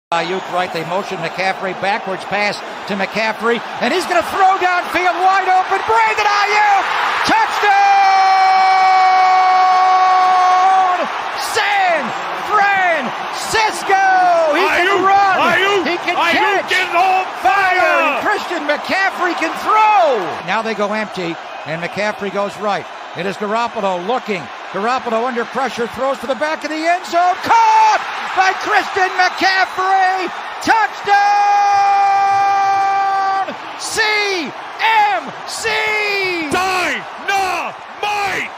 Ayuk right, they motion McCaffrey, backwards pass to McCaffrey, and he's going to throw downfield wide open. Brandon Ayuk, touchdown! San Francisco! He can run, he can catch, is on fire! and Christian McCaffrey can throw! Now they go empty, and McCaffrey goes right. It is Garoppolo looking. Garoppolo under pressure, throws to the back of the end zone. Caught by Christian McCaffrey. Touchdown! CMC! Dynamite!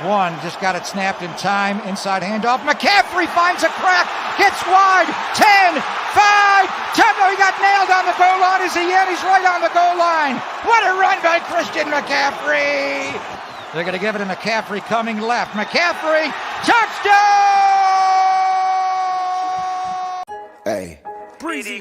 One, just got it snapped in time. Inside handoff. McCaffrey finds a crack. Gets wide. 10, 5, 10. Oh, he got nailed on the goal line. Is he in? He's right on the goal line. What a run by Christian McCaffrey. They're going to give it to McCaffrey coming left. McCaffrey, touchdown! Hey. Breezy.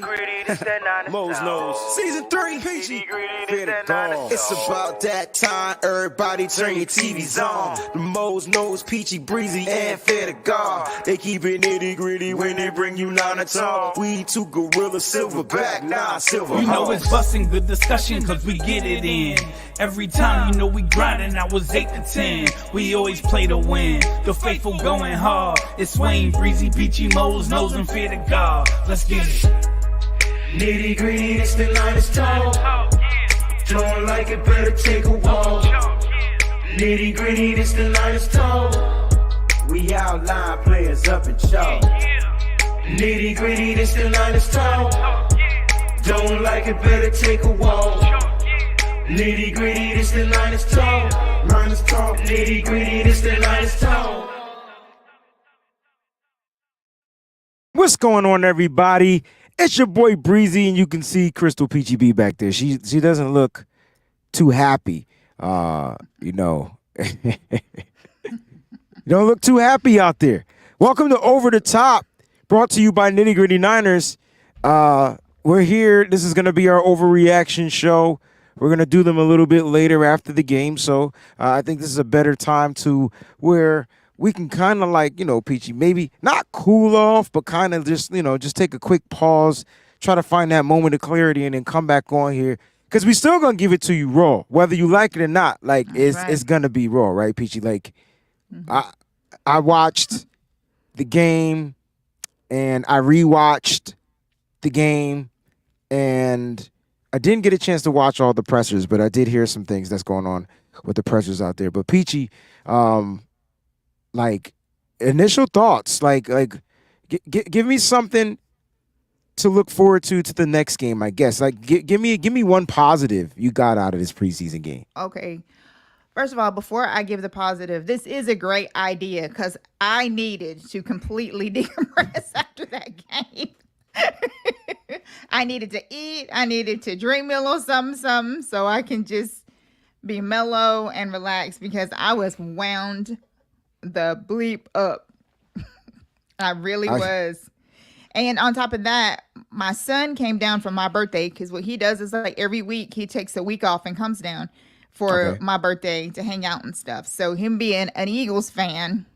Mo's nose. Season 3. Peachy. It's about that time. Everybody turn your TVs on. The Mo's nose, Peachy, Breezy, and Fair to God. They keep it nitty gritty when they bring you nine to talk. We two gorilla silverback, nah, silver. You know it's busting good discussion cause we get it in. Every time you know we grinding, I was 8 to 10. We always play to win. The faithful going hard. It's Wayne, Breezy, Peachy, Mo's nose, and Fear to God. Let's get it. Nitty gritty, it's the line is tall. Don't like it, better take a walk. Nitty gritty, it's the line is tall. We outline players up in chalk. Nitty gritty, it's the line is tall. Don't like it, better take a walk. Nitty gritty, it's the line is tall. Line is tall. Nitty gritty, it's the line is tall. What's going on, everybody? It's your boy Breezy, and you can see Crystal Peachy B back there. She doesn't look too happy. You know. You don't look too happy out there. Welcome to Over the Top, brought to you by Nitty Gritty Niners. We're here. This is going to be our overreaction show. We're going to do them a little bit later after the game, so I think this is a better time to where we can kind of like, you know, Peachy, maybe not cool off, but kind of just, you know, just take a quick pause, try to find that moment of clarity, and then come back on here. Because we still going to give it to you raw, whether you like it or not. Like, it's going to be raw, right, Peachy? Like, I watched the game, and I rewatched the game, and I didn't get a chance to watch all the pressers, but I did hear some things that's going on with the pressers out there. But Peachy, like, initial thoughts, like give me something to look forward to the next game, I guess. Like, give me one positive you got out of this preseason game. Okay. First of all, before I give the positive, this is a great idea because I needed to completely decompress after that game. I needed to eat. I needed to drink me a little something, so I can just be mellow and relaxed because I was wound the bleep up. I really was. And on top of that, my son came down for my birthday because what he does is like every week he takes a week off and comes down for my birthday to hang out and stuff. So him being an Eagles fan,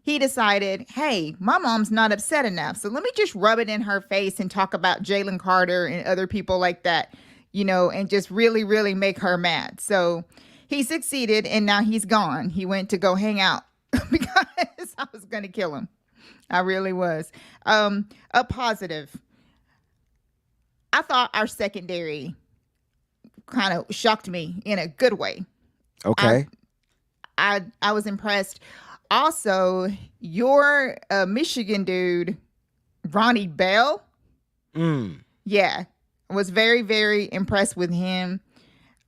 he decided, hey, my mom's not upset enough. So let me just rub it in her face and talk about Jalen Carter and other people like that, you know, and just really, really make her mad. So he succeeded and now he's gone. He went to go hang out because I was going to kill him. I really was. A positive. I thought our secondary kind of shocked me in a good way. Okay. I was impressed. Also, your Michigan dude, Ronnie Bell. Yeah, I was very, very impressed with him.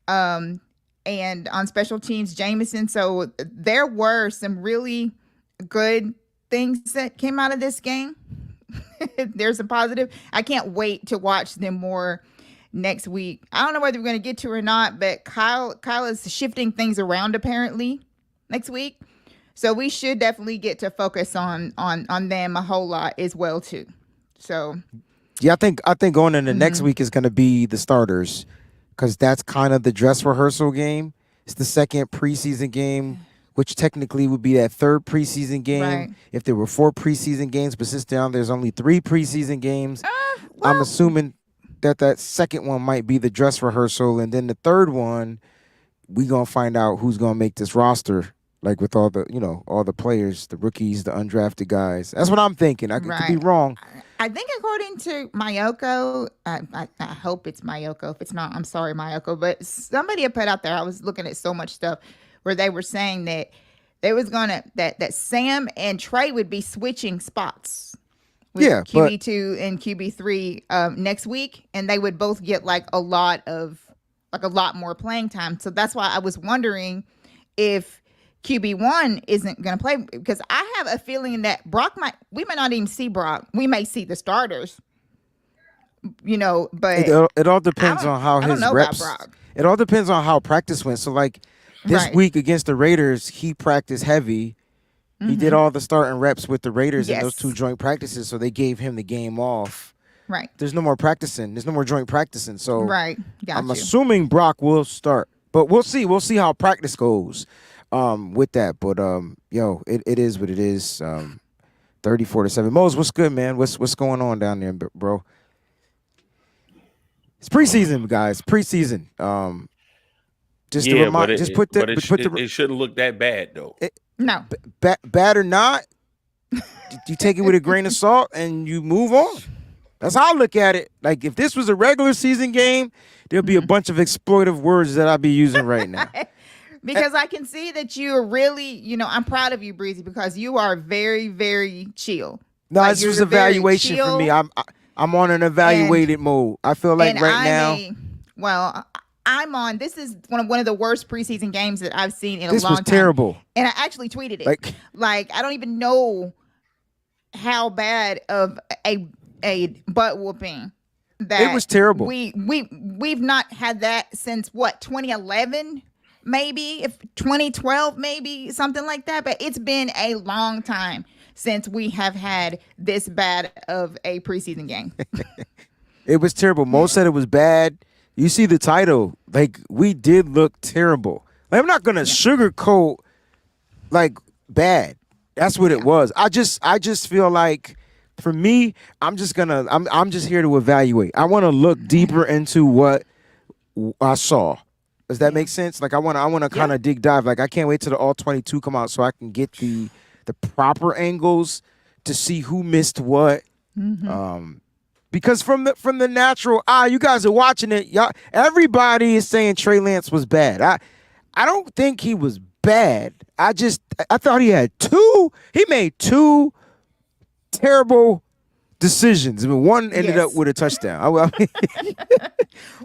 And on special teams, Jameson. So there were some really good things that came out of this game. There's a positive. I can't wait to watch them more next week. I don't know whether we're going to get to or not, but Kyle is shifting things around apparently next week. So we should definitely get to focus on them a whole lot as well too. So yeah, I think going into next week is going to be the starters because that's kind of the dress rehearsal game. It's the second preseason game which technically would be that third preseason game Right. if there were 4 preseason games. But since there's only 3 preseason games, I'm assuming that second one might be the dress rehearsal, and then the third one, we gonna find out who's gonna make this roster. Like with all the, all the players, the rookies, the undrafted guys. That's what I'm thinking. I could be wrong. I think according to Mayoko, I hope it's Mayoko. If it's not, I'm sorry, Mayoko. But somebody had put out there, I was looking at so much stuff where they were saying that they was gonna that Sam and Trey would be switching spots with QB2 and QB3 next week, and they would both get like a lot more playing time. So that's why I was wondering if QB1 isn't going to play, because I have a feeling that we might not even see Brock. We may see the starters, but it all depends on how his reps. It all depends on how practice went. So like this week against the Raiders, he practiced heavy. He did all the starting reps with the Raiders in those 2 joint practices. So they gave him the game off. Right. There's no more practicing. There's no more joint practicing. So I'm assuming Brock will start, but we'll see. We'll see how practice goes. With that, but it is what it is. 34-7. Mose, what's good, man? What's going on down there, bro? It's preseason, guys. Preseason. Just to remind, it shouldn't look that bad though. No, bad or not, you take it with a grain of salt and you move on. That's how I look at it. Like if this was a regular season game, there'll be a bunch of exploitive words that I'll be using right now. Because I can see that you're really, I'm proud of you, Breezy, because you are very, very chill. No, it's just evaluation for me. I'm on an evaluated mode. I feel like I'm on. This is one of the worst preseason games that I've seen in a long time. This was terrible. And I actually tweeted it. Like I don't even know how bad of a butt whooping that it was terrible. We've not had that since 2011. Maybe if 2012, maybe something like that. But it's been a long time since we have had this bad of a preseason game. It was terrible. Mo said it was bad. You see the title. Like, we did look terrible. Like, I'm not going to sugarcoat, like, bad. That's what it was. I just feel like, for me, I'm just here to evaluate. I want to look deeper into what I saw. Does that make sense? Like I want to kind of dig dive. Like I can't wait till the all 22 come out so I can get the proper angles to see who missed what. Because from the natural eye, you guys are watching it. Y'all, everybody is saying Trey Lance was bad. I don't think he was bad. I thought he had he made 2 terrible decisions. I mean, one ended up with a touchdown.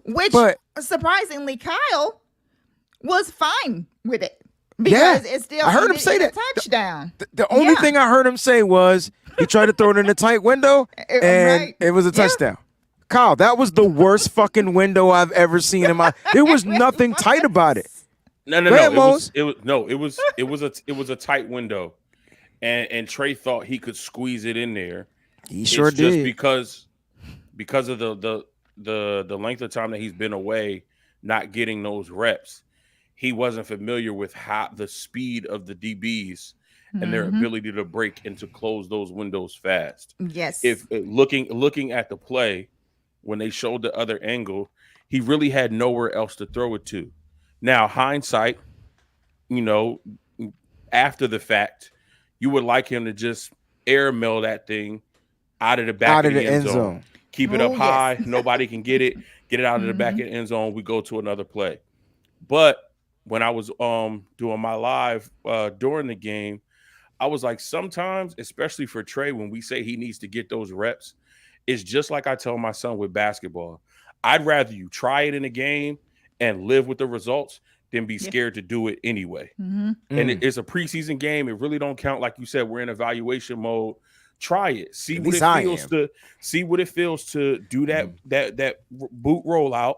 Which, surprisingly, Kyle was fine with it. Because it's still I heard him say that. Touchdown. The only thing I heard him say was he tried to throw it in a tight window, and it was a touchdown. Kyle, that was the worst fucking window I've ever seen in my. There was nothing tight about it. No. It was a tight window, and Trey thought he could squeeze it in there. He sure did. Just because of the length of time that he's been away, not getting those reps, he wasn't familiar with how the speed of the DBs and their ability to break and to close those windows fast. Yes. If looking at the play, when they showed the other angle, he really had nowhere else to throw it to. Now, hindsight, after the fact, you would like him to just airmail that thing out of the back of the end zone. Keep it up high. Nobody can get it. Get it out of the back of the end zone. We go to another play. But when I was doing my live during the game, I was like, sometimes, especially for Trey, when we say he needs to get those reps, it's just like I tell my son with basketball. I'd rather you try it in a game and live with the results than be scared to do it anyway. And it's a preseason game. It really don't count. Like you said, we're in evaluation mode. Try it. See what it feels to do that boot rollout.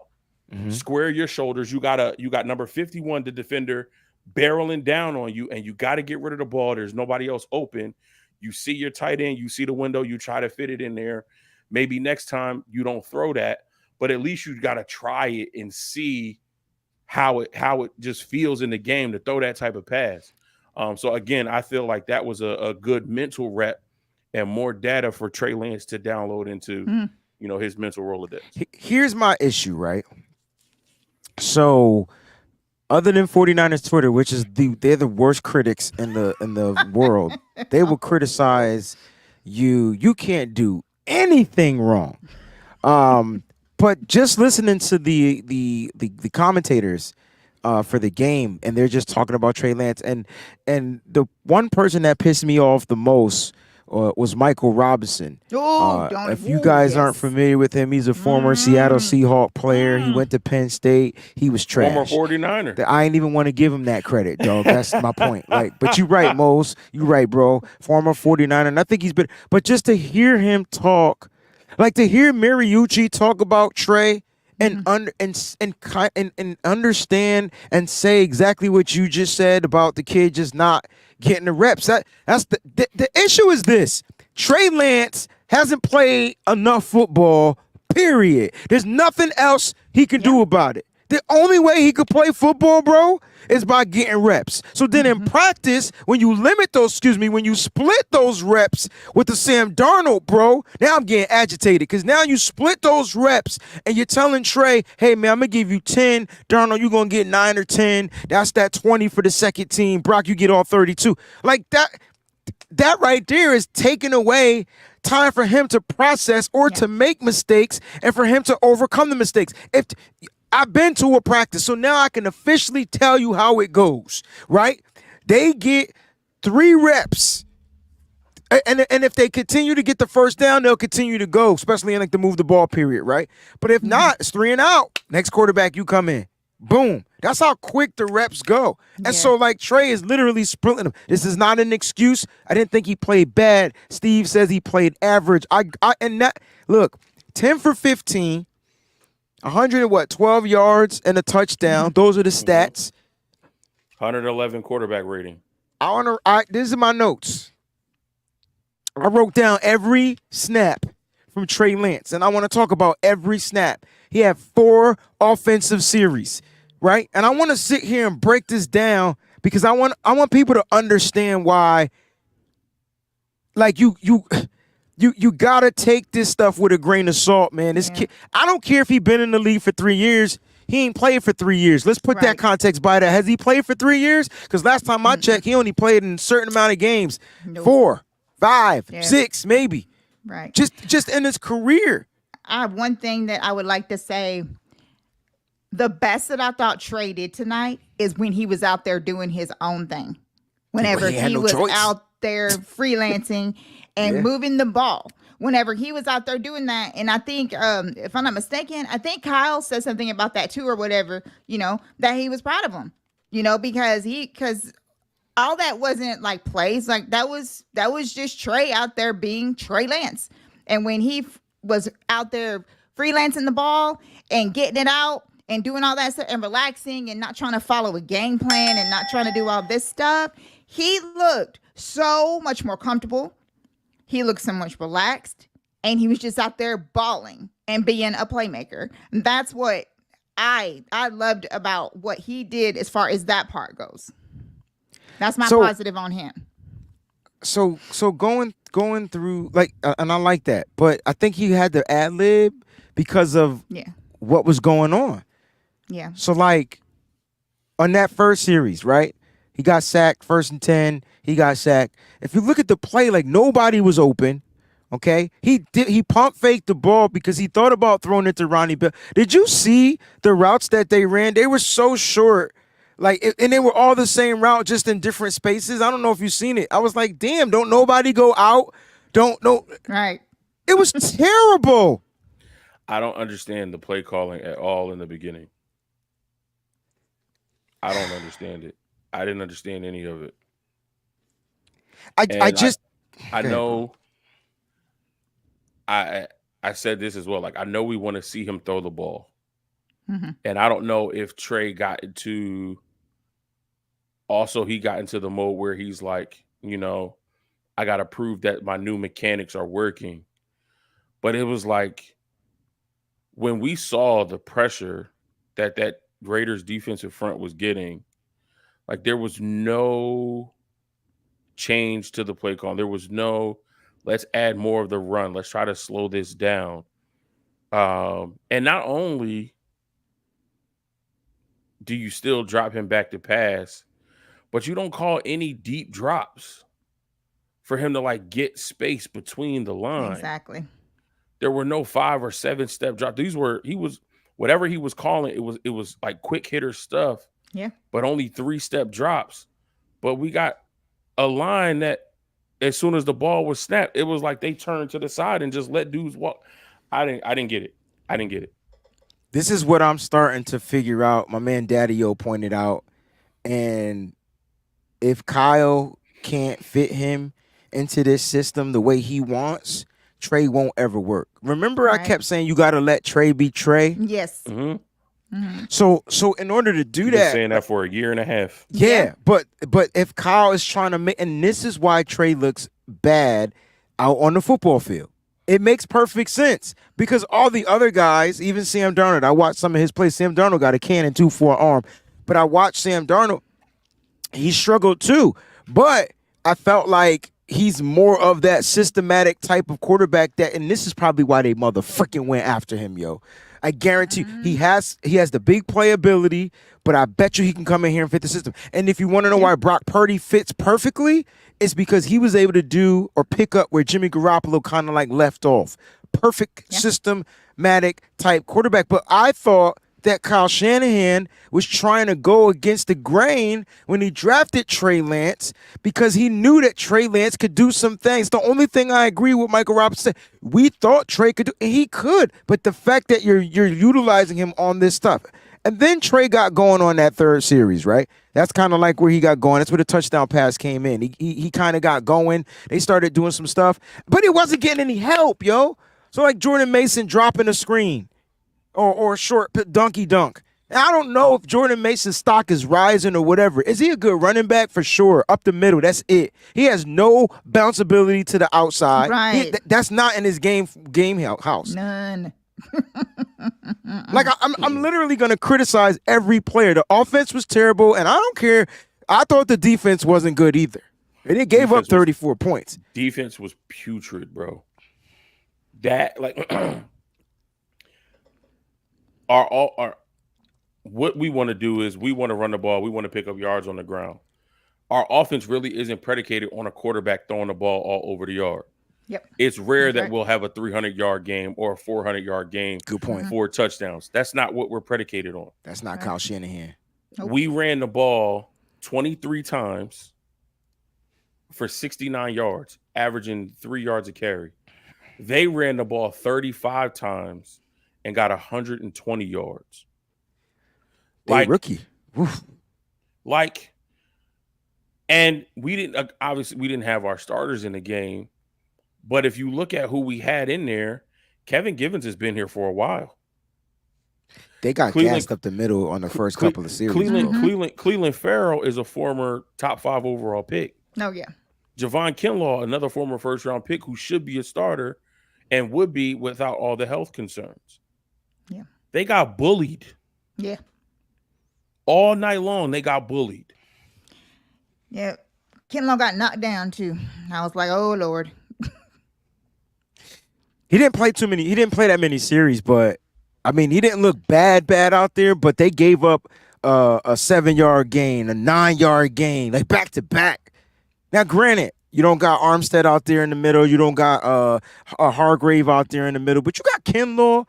Square your shoulders. You got number 51, the defender, barreling down on you, and you got to get rid of the ball. There's nobody else open. You see your tight end, you see the window, you try to fit it in there. Maybe next time you don't throw that, but at least you got to try it and see how it just feels in the game to throw that type of pass. So again, I feel like that was a good mental rep and more data for Trey Lance to download into, his mental Rolodex. Here's my issue, right? So, other than 49ers Twitter, which is they're the worst critics in the world, they will criticize you. You can't do anything wrong. But just listening to the commentators for the game, and they're just talking about Trey Lance, and the one person that pissed me off the most was Michael Robinson. If you guys aren't familiar with him, he's a former Seattle Seahawk player. He went to Penn State. He was trash. Former 49er. I ain't even want to give him that credit, dog. That's my point. But you're right, Mose. You're right, bro. Former 49er. And I think he's been. But just to hear him talk, to hear Mariucci talk about Trey and understand and say exactly what you just said about the kid just not getting the reps. That's the issue is this. Trey Lance hasn't played enough football, period. There's nothing else he can do about it. The only way he could play football, bro, is by getting reps. So then in practice, when you split those reps with the Sam Darnold, bro, now I'm getting agitated because now you split those reps and you're telling Trey, hey, man, I'm going to give you 10. Darnold, you're going to get 9 or 10. That's that 20 for the second team. Brock, you get all 32. Like that right there is taking away time for him to process or to make mistakes and for him to overcome the mistakes. I've been to a practice, so now I can officially tell you how it goes, right? They get 3 reps, and if they continue to get the first down, they'll continue to go, especially in the move the ball period, right? But if not, it's 3 and out. Next quarterback, you come in. Boom. That's how quick the reps go. And so, Trey is literally splitting them. This is not an excuse. I didn't think he played bad. Steve says he played average. Look, 10 for 15. 12 yards and a touchdown. Those are the stats. 111 quarterback rating. These are my notes. I wrote down every snap from Trey Lance, and I want to talk about every snap. He had 4 offensive series, right? And I want to sit here and break this down because I want people to understand why. You gotta take this stuff with a grain of salt, man. This kid, I don't care if he's been in the league for 3 years. He ain't played for 3 years. Let's put that context by that. Has he played for 3 years? Because last time I checked, he only played in a certain amount of games. 4, 5, 6, maybe. Right. Just in his career. I have one thing that I would like to say. The best that I thought Trey did tonight is when he was out there doing his own thing. Whenever he was out there freelancing and moving the ball. Whenever he was out there doing that, and I think, if I'm not mistaken, I think Kyle said something about that too or whatever, that he was proud of him, because all that wasn't like plays. Like that was just Trey out there being Trey Lance. And when he was out there freelancing the ball and getting it out and doing all that stuff and relaxing and not trying to follow a game plan and not trying to do all this stuff, he looked so much more comfortable. He looked so much relaxed, and he was just out there balling and being a playmaker. And that's what I loved about what he did as far as that part goes. That's my positive on him. So going through and I like that, but I think he had to ad lib because of what was going on. Yeah. So on that first series, right? He got sacked, 1st and 10. He got sacked. If you look at the play, nobody was open. Okay, he pump faked the ball because he thought about throwing it to Ronnie Bell. Did you see the routes that they ran? They were so short, and they were all the same route, just in different spaces. I don't know if you've seen it. I was like, damn, don't nobody go out? Don't know. Right. It was terrible. I don't understand the play calling at all in the beginning. I don't understand it. I didn't understand any of it. I know. I said this as well. I know we want to see him throw the ball, and I don't know if Trey got into. Also, he got into the mode where he's like, I got to prove that my new mechanics are working. But it was like when we saw the pressure that Raiders defensive front was getting. There was no change to the play call. There was no, let's add more of the run. Let's try to slow this down. And not only do you still drop him back to pass, but you don't call any deep drops for him to like get space between the line. Exactly. There were no 5 or 7 step drops. Whatever he was calling, it was like quick hitter stuff. Yeah. But only 3-step drops. But we got a line that as soon as the ball was snapped, it was like they turned to the side and just let dudes walk. I didn't get it. I didn't get it. This is what I'm starting to figure out. My man Daddy-O pointed out. And if Kyle can't fit him into this system the way he wants, Trey won't ever work. Remember, I kept saying you got to let Trey be Trey? Yes. Mm-hmm. Mm-hmm. So in order to do You've that, been saying that for a year and a half. Yeah, but if Kyle is trying to make, and this is why Trey looks bad out on the football field. It makes perfect sense because all the other guys, even Sam Darnold, I watched some of his plays. Sam Darnold got a cannon 2-4 arm, but I watched Sam Darnold. He struggled too, but I felt like he's more of that systematic type of quarterback that, and this is probably why they motherfucking went after him, yo. I guarantee he has the big playability, but I bet you he can come in here and fit the system. And if you want to know why Brock Purdy fits perfectly, it's because he was able to do or pick up where Jimmy Garoppolo kind of like left off. Perfect systematic type quarterback. But I thought that Kyle Shanahan was trying to go against the grain when he drafted Trey Lance because he knew that Trey Lance could do some things. The only thing I agree with Michael Robinson, we thought Trey could do, and he could, but the fact that you're utilizing him on this stuff. And then Trey got going on that third series, right? That's kind of like where he got going. That's where the touchdown pass came in. He kind of got going. They started doing some stuff, but he wasn't getting any help, yo. So like Jordan Mason dropping a screen. Or a short donkey dunk. And I don't know if Jordan Mason's stock is rising or whatever. Is he a good running back? For sure. Up the middle. That's it. He has no bounce ability to the outside. Right. That's not in his game house. None. Like I'm literally going to criticize every player. The offense was terrible, and I don't care. I thought the defense wasn't good either. And it gave up 34 points. Defense was putrid, bro. That like Our what we want to do is we want to run the ball. We want to pick up yards on the ground. Our offense really isn't predicated on a quarterback throwing the ball all over the yard. Yep. It's rare that we'll have a 300-yard game or a 400-yard game. Good point. 4 touchdowns. That's not what we're predicated on. That's not Kyle Shanahan. Nope. We ran the ball 23 times for 69 yards, averaging 3 yards a carry. They ran the ball 35 times and got 120 yards. Like rookie. Oof. Like, and we didn't, obviously we didn't have our starters in the game, but if you look at who we had in there, Kevin Givens has been here for a while. They got gassed up the middle on the first couple of series. Cleveland Farrell is a former top 5 overall pick. Oh, yeah. Javon Kinlaw, another former first-round pick who should be a starter and would be without all the health concerns. Yeah. They got bullied. Yeah. All night long, they got bullied. Yeah. Kinlaw got knocked down, too. I was like, oh, Lord. He didn't play that many series, but, I mean, he didn't look bad out there, but they gave up a 7-yard gain, a 9-yard gain, like back-to-back. Now, granted, you don't got Armstead out there in the middle. You don't got a Hargrave out there in the middle, but you got Kinlaw.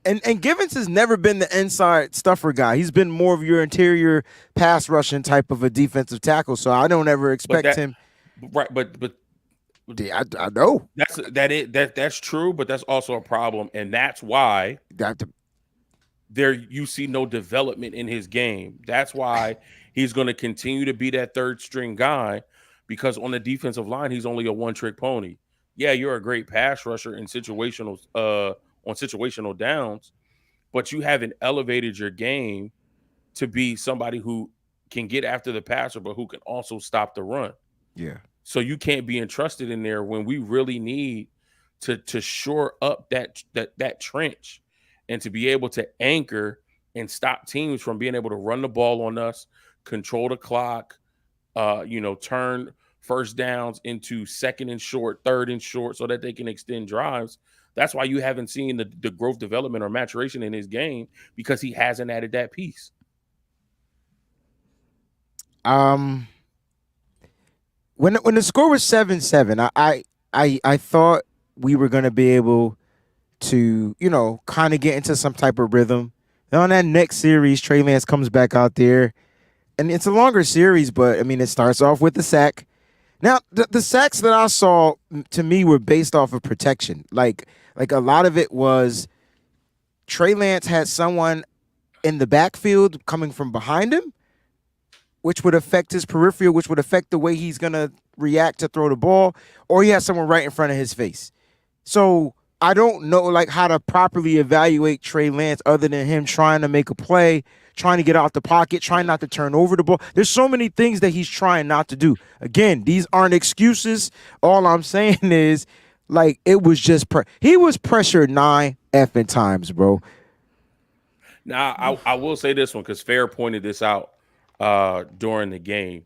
And Givens has never been the inside stuffer guy. He's been more of your interior pass rushing type of a defensive tackle. So I don't ever expect him. Right, but I know that's true, but that's also a problem, and that's why you see no development in his game. That's why he's going to continue to be that third string guy, because on the defensive line he's only a one-trick pony. Yeah, you're a great pass rusher in situational downs, but you haven't elevated your game to be somebody who can get after the passer, but who can also stop the run. Yeah. So you can't be entrusted in there when we really need to shore up that trench and to be able to anchor and stop teams from being able to run the ball on us, control the clock, turn first downs into second and short, third and short, so that they can extend drives. That's why you haven't seen the growth, development, or maturation in his game, because he hasn't added that piece. When the score was 7-7, I thought we were gonna be able to, kind of get into some type of rhythm. And on that next series, Trey Lance comes back out there, and it's a longer series, but I mean, it starts off with the sack. Now, the sacks that I saw, to me, were based off of protection. Like a lot of it was Trey Lance had someone in the backfield coming from behind him, which would affect his peripheral, which would affect the way he's going to react to throw the ball, or he has someone right in front of his face. So I don't know how to properly evaluate Trey Lance other than him trying to make a play, trying to get out the pocket, trying not to turn over the ball. There's so many things that he's trying not to do. Again, these aren't excuses. All I'm saying is, it was just he was pressured 9 effing times, bro. Now, I will say this one, because Fair pointed this out during the game.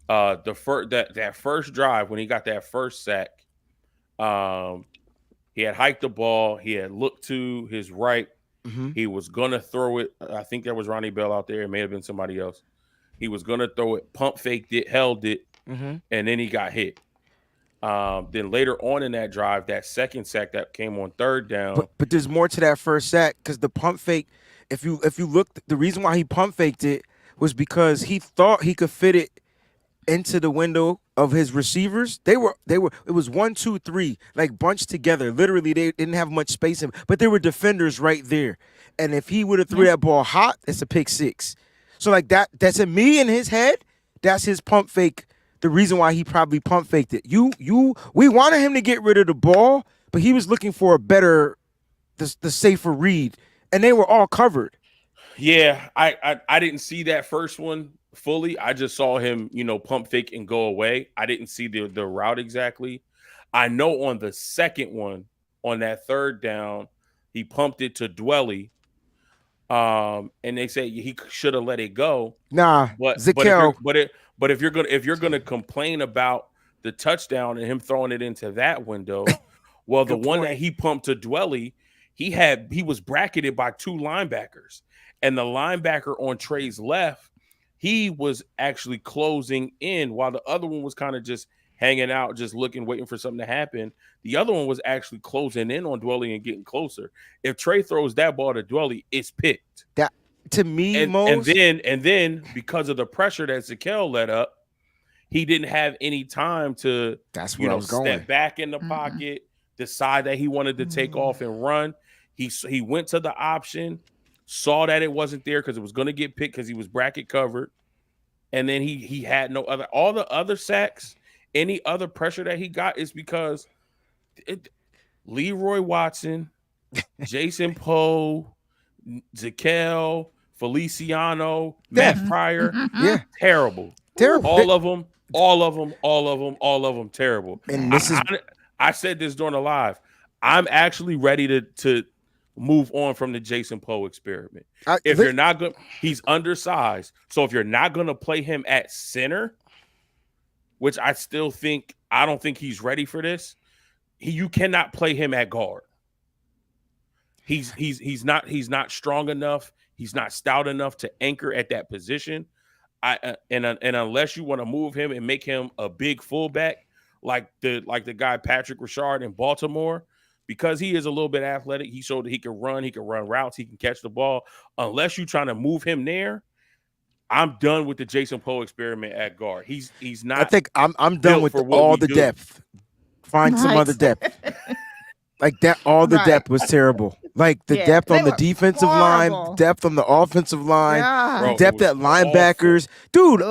That first drive, when he got that first sack, he had hiked the ball. He had looked to his right. Mm-hmm. He was going to throw it. I think there was Ronnie Bell out there. It may have been somebody else. He was going to throw it, pump faked it, held it, and then he got hit. Then later on in that drive, that second sack that came on third down. But there's more to that first sack, because the pump fake, if you look, the reason why he pump faked it was because he thought he could fit it into the window of his receivers. It was 1, 2, 3, bunched together. Literally, they didn't have much space in, but there were defenders right there. And if he would have threw that ball hot, it's a pick six. So that's in me in his head. That's his pump fake. The reason why he probably pump faked it. We wanted him to get rid of the ball, but he was looking for a better, the safer read, and they were all covered. Yeah, I didn't see that first one fully. I just saw him, pump fake and go away. I didn't see the route exactly. I know on the second one, on that third down, he pumped it to Dwelly. And they say he should have let it go. Nah, but if you're gonna complain about the touchdown and him throwing it into that window, well, the one that he pumped to Dwelly, he was bracketed by 2 linebackers, and the linebacker on Trey's left, he was actually closing in while the other one was kind of just hanging out, just looking, waiting for something to happen. The other one was actually closing in on Dwelly and getting closer. If Trey throws that ball to Dwelly, it's picked. That, to me, and then because of the pressure that Zakelj let up, he didn't have any time to step back in the pocket, decide that he wanted to take off and run. He went to the option, saw that it wasn't there because it was going to get picked because he was bracket covered, and then he had no other. All the other sacks, any other pressure that he got is because Leroy Watson, Jason Poe, Zakelj, Feliciano, Matt Pryor, terrible. All of them, terrible. And I said this during the live. I'm actually ready to move on from the Jason Poe experiment. You're not going, he's undersized. So if you're not going to play him at center, which I don't think he's ready for this. You cannot play him at guard. He's not strong enough. He's not stout enough to anchor at that position. And unless you want to move him and make him a big fullback, like the guy Patrick Ricard in Baltimore, because he is a little bit athletic, he showed that he can run routes, he can catch the ball. Unless you're trying to move him there, I'm done with the Jason Poe experiment at guard. He's not. I think I'm done with all the depth. Find some other depth. Like that, all the depth was terrible. Like the depth on the defensive line, depth on the offensive line, depth at linebackers. Awful. Dude,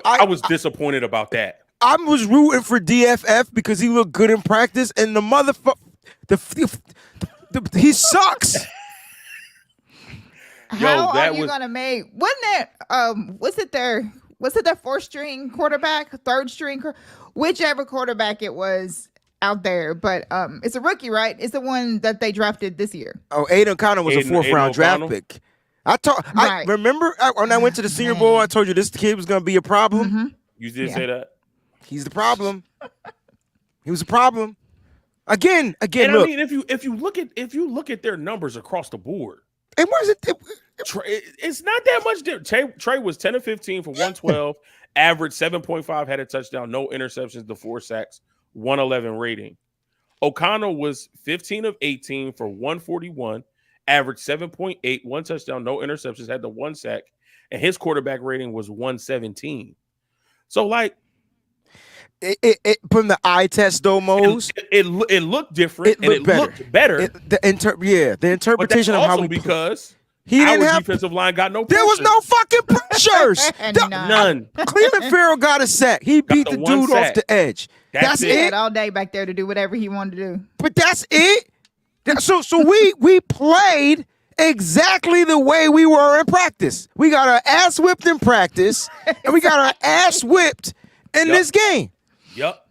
I was disappointed about that. I was rooting for DFF because he looked good in practice, and the motherfucker, he sucks. How are you gonna make? Was it their 4th string quarterback, 3rd string, whichever quarterback it was out there? But it's a rookie, right? It's the one that they drafted this year. Oh, Aiden O'Connell was a 4th round draft pick. I remember when I went to the Senior Bowl. I told you this kid was gonna be a problem. You did say that. He's the problem. He was a problem. Again. And look, I mean, if you look at their numbers across the board, it wasn't. It's not that much different. Trey was 10 of 15 for 112, average 7.5, had a touchdown, no interceptions, the 4 sacks, 111 rating. O'Connell was 15 of 18 for 141, average 7.8, 1 touchdown, no interceptions, had the 1 sack, and his quarterback rating was 117. So, like, it from the eye test though, Mose, it looked different. It looked better. The interpretation of how we because he didn't have defensive line got no pressure. There was no fucking pressures. None. Cleveland Farrell got a sack. He beat the dude off the edge. That's He it. had all day back there to do whatever he wanted to do. But that's it. So we played exactly the way we were in practice. We got our ass whipped in practice, and we got our ass whipped in this game. Yep.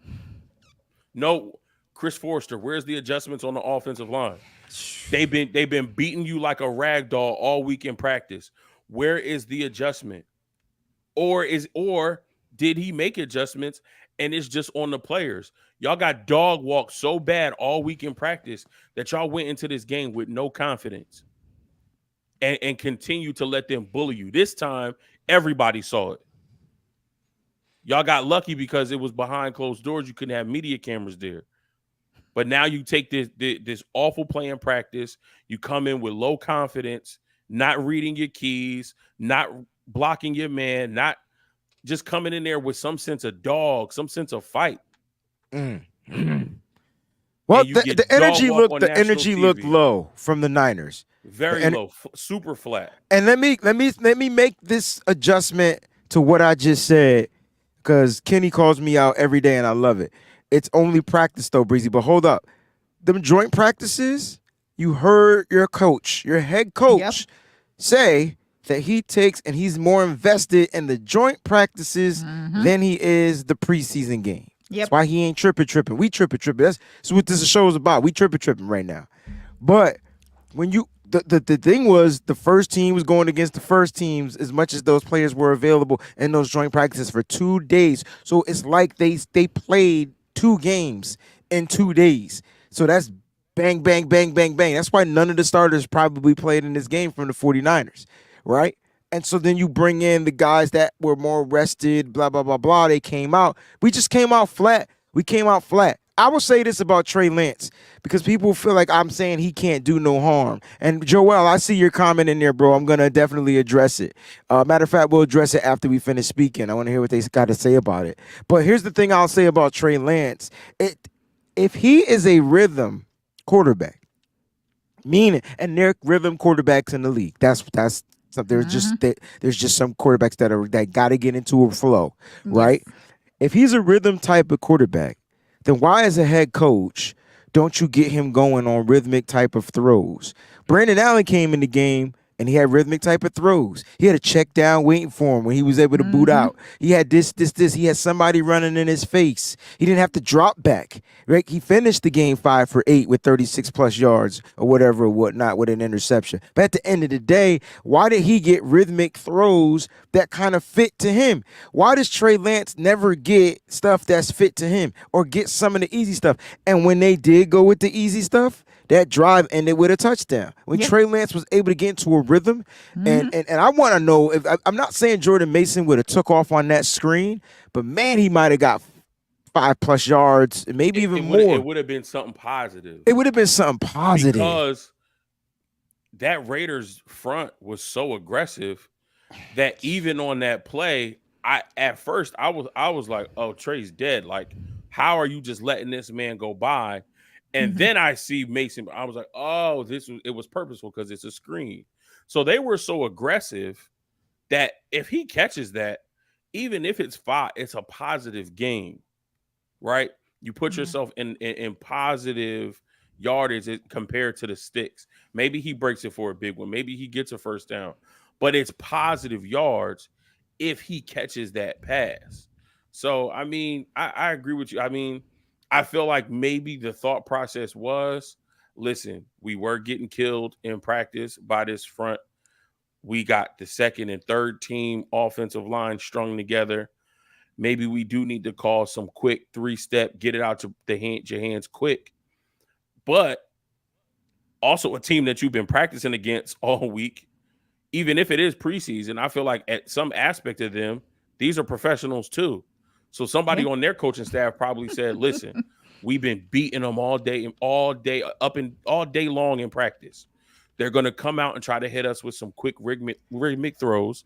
No, Chris Forrester, where's the adjustments on the offensive line? They've been beating you like a rag doll all week in practice. Where is the adjustment? Or did he make adjustments and it's just on the players? Y'all got dog walked so bad all week in practice that y'all went into this game with no confidence and continue to let them bully you. This time, everybody saw it. Y'all got lucky because it was behind closed doors. You couldn't have media cameras there. But now you take this awful play in practice. You come in with low confidence, not reading your keys, not blocking your man, not just coming in there with some sense of dog, some sense of fight. Well, the energy looked low from the Niners. Very low, super flat. And let me make this adjustment to what I just said, because Kenny calls me out every day and I love it. It's only practice though, Breezy. But hold up. Them joint practices, you heard your coach, your head coach, say that he takes and he's more invested in the joint practices than he is the preseason game. That's why he ain't tripping. We tripping. That's what this show is about. We tripping right now. But when you the thing was, the first team was going against the first teams as much as those players were available in those joint practices for 2 days. So it's like they played 2 games in 2 days. So that's bang, bang, bang, bang, bang. That's why none of the starters probably played in this game from the 49ers, right? And so then you bring in the guys that were more rested, blah, blah, blah, blah. They came out. We just came out flat. We came out flat. I will say this about Trey Lance, because people feel like I'm saying he can't do no harm. And Joel, I see your comment in there, bro. I'm going to definitely address it. Matter of fact, we'll address it after we finish speaking. I want to hear what they got to say about it. But here's the thing I'll say about Trey Lance. If he is a rhythm quarterback, meaning, and there are rhythm quarterbacks in the league. That's there's just some quarterbacks that got to get into a flow, right? If he's a rhythm type of quarterback, then why, as a head coach, don't you get him going on rhythmic type of throws? Brandon Allen came in the game and he had rhythmic type of throws. He had a check down waiting for him when he was able to boot out. He had this. He had somebody running in his face. He didn't have to drop back. Right? He finished the game 5 for 8 with 36 plus yards or whatever or whatnot with an interception. But at the end of the day, why did he get rhythmic throws that kind of fit to him? Why does Trey Lance never get stuff that's fit to him or get some of the easy stuff? And when they did go with the easy stuff, that drive ended with a touchdown. When Trey Lance was able to get into a rhythm, and I want to know, if I'm not saying Jordan Mason would have took off on that screen, but man, he might have got 5+ yards, maybe even more. It would have been something positive. It would have been something positive because that Raiders front was so aggressive that even on that play, at first I was like, "Oh, Trey's dead. Like, how are you just letting this man go by?" And then I see Mason. I was like, "Oh, it was purposeful because it's a screen." So they were so aggressive that if he catches that, even if it's 5, it's a positive game, right? You put yourself in positive yardage compared to the sticks. Maybe he breaks it for a big one. Maybe he gets a first down, but it's positive yards if he catches that pass. So, I mean, I agree with you. I mean, I feel like maybe the thought process was, listen, we were getting killed in practice by this front. We got the second and third team offensive line strung together. maybe we do need to call some quick 3-step, get it out to your hands quick. But also a team that you've been practicing against all week, even if it is preseason, I feel like at some aspect of them, these are professionals too. So somebody on their coaching staff probably said, listen, we've been beating them all day long in practice. They're going to come out and try to hit us with some quick rhythmic throws.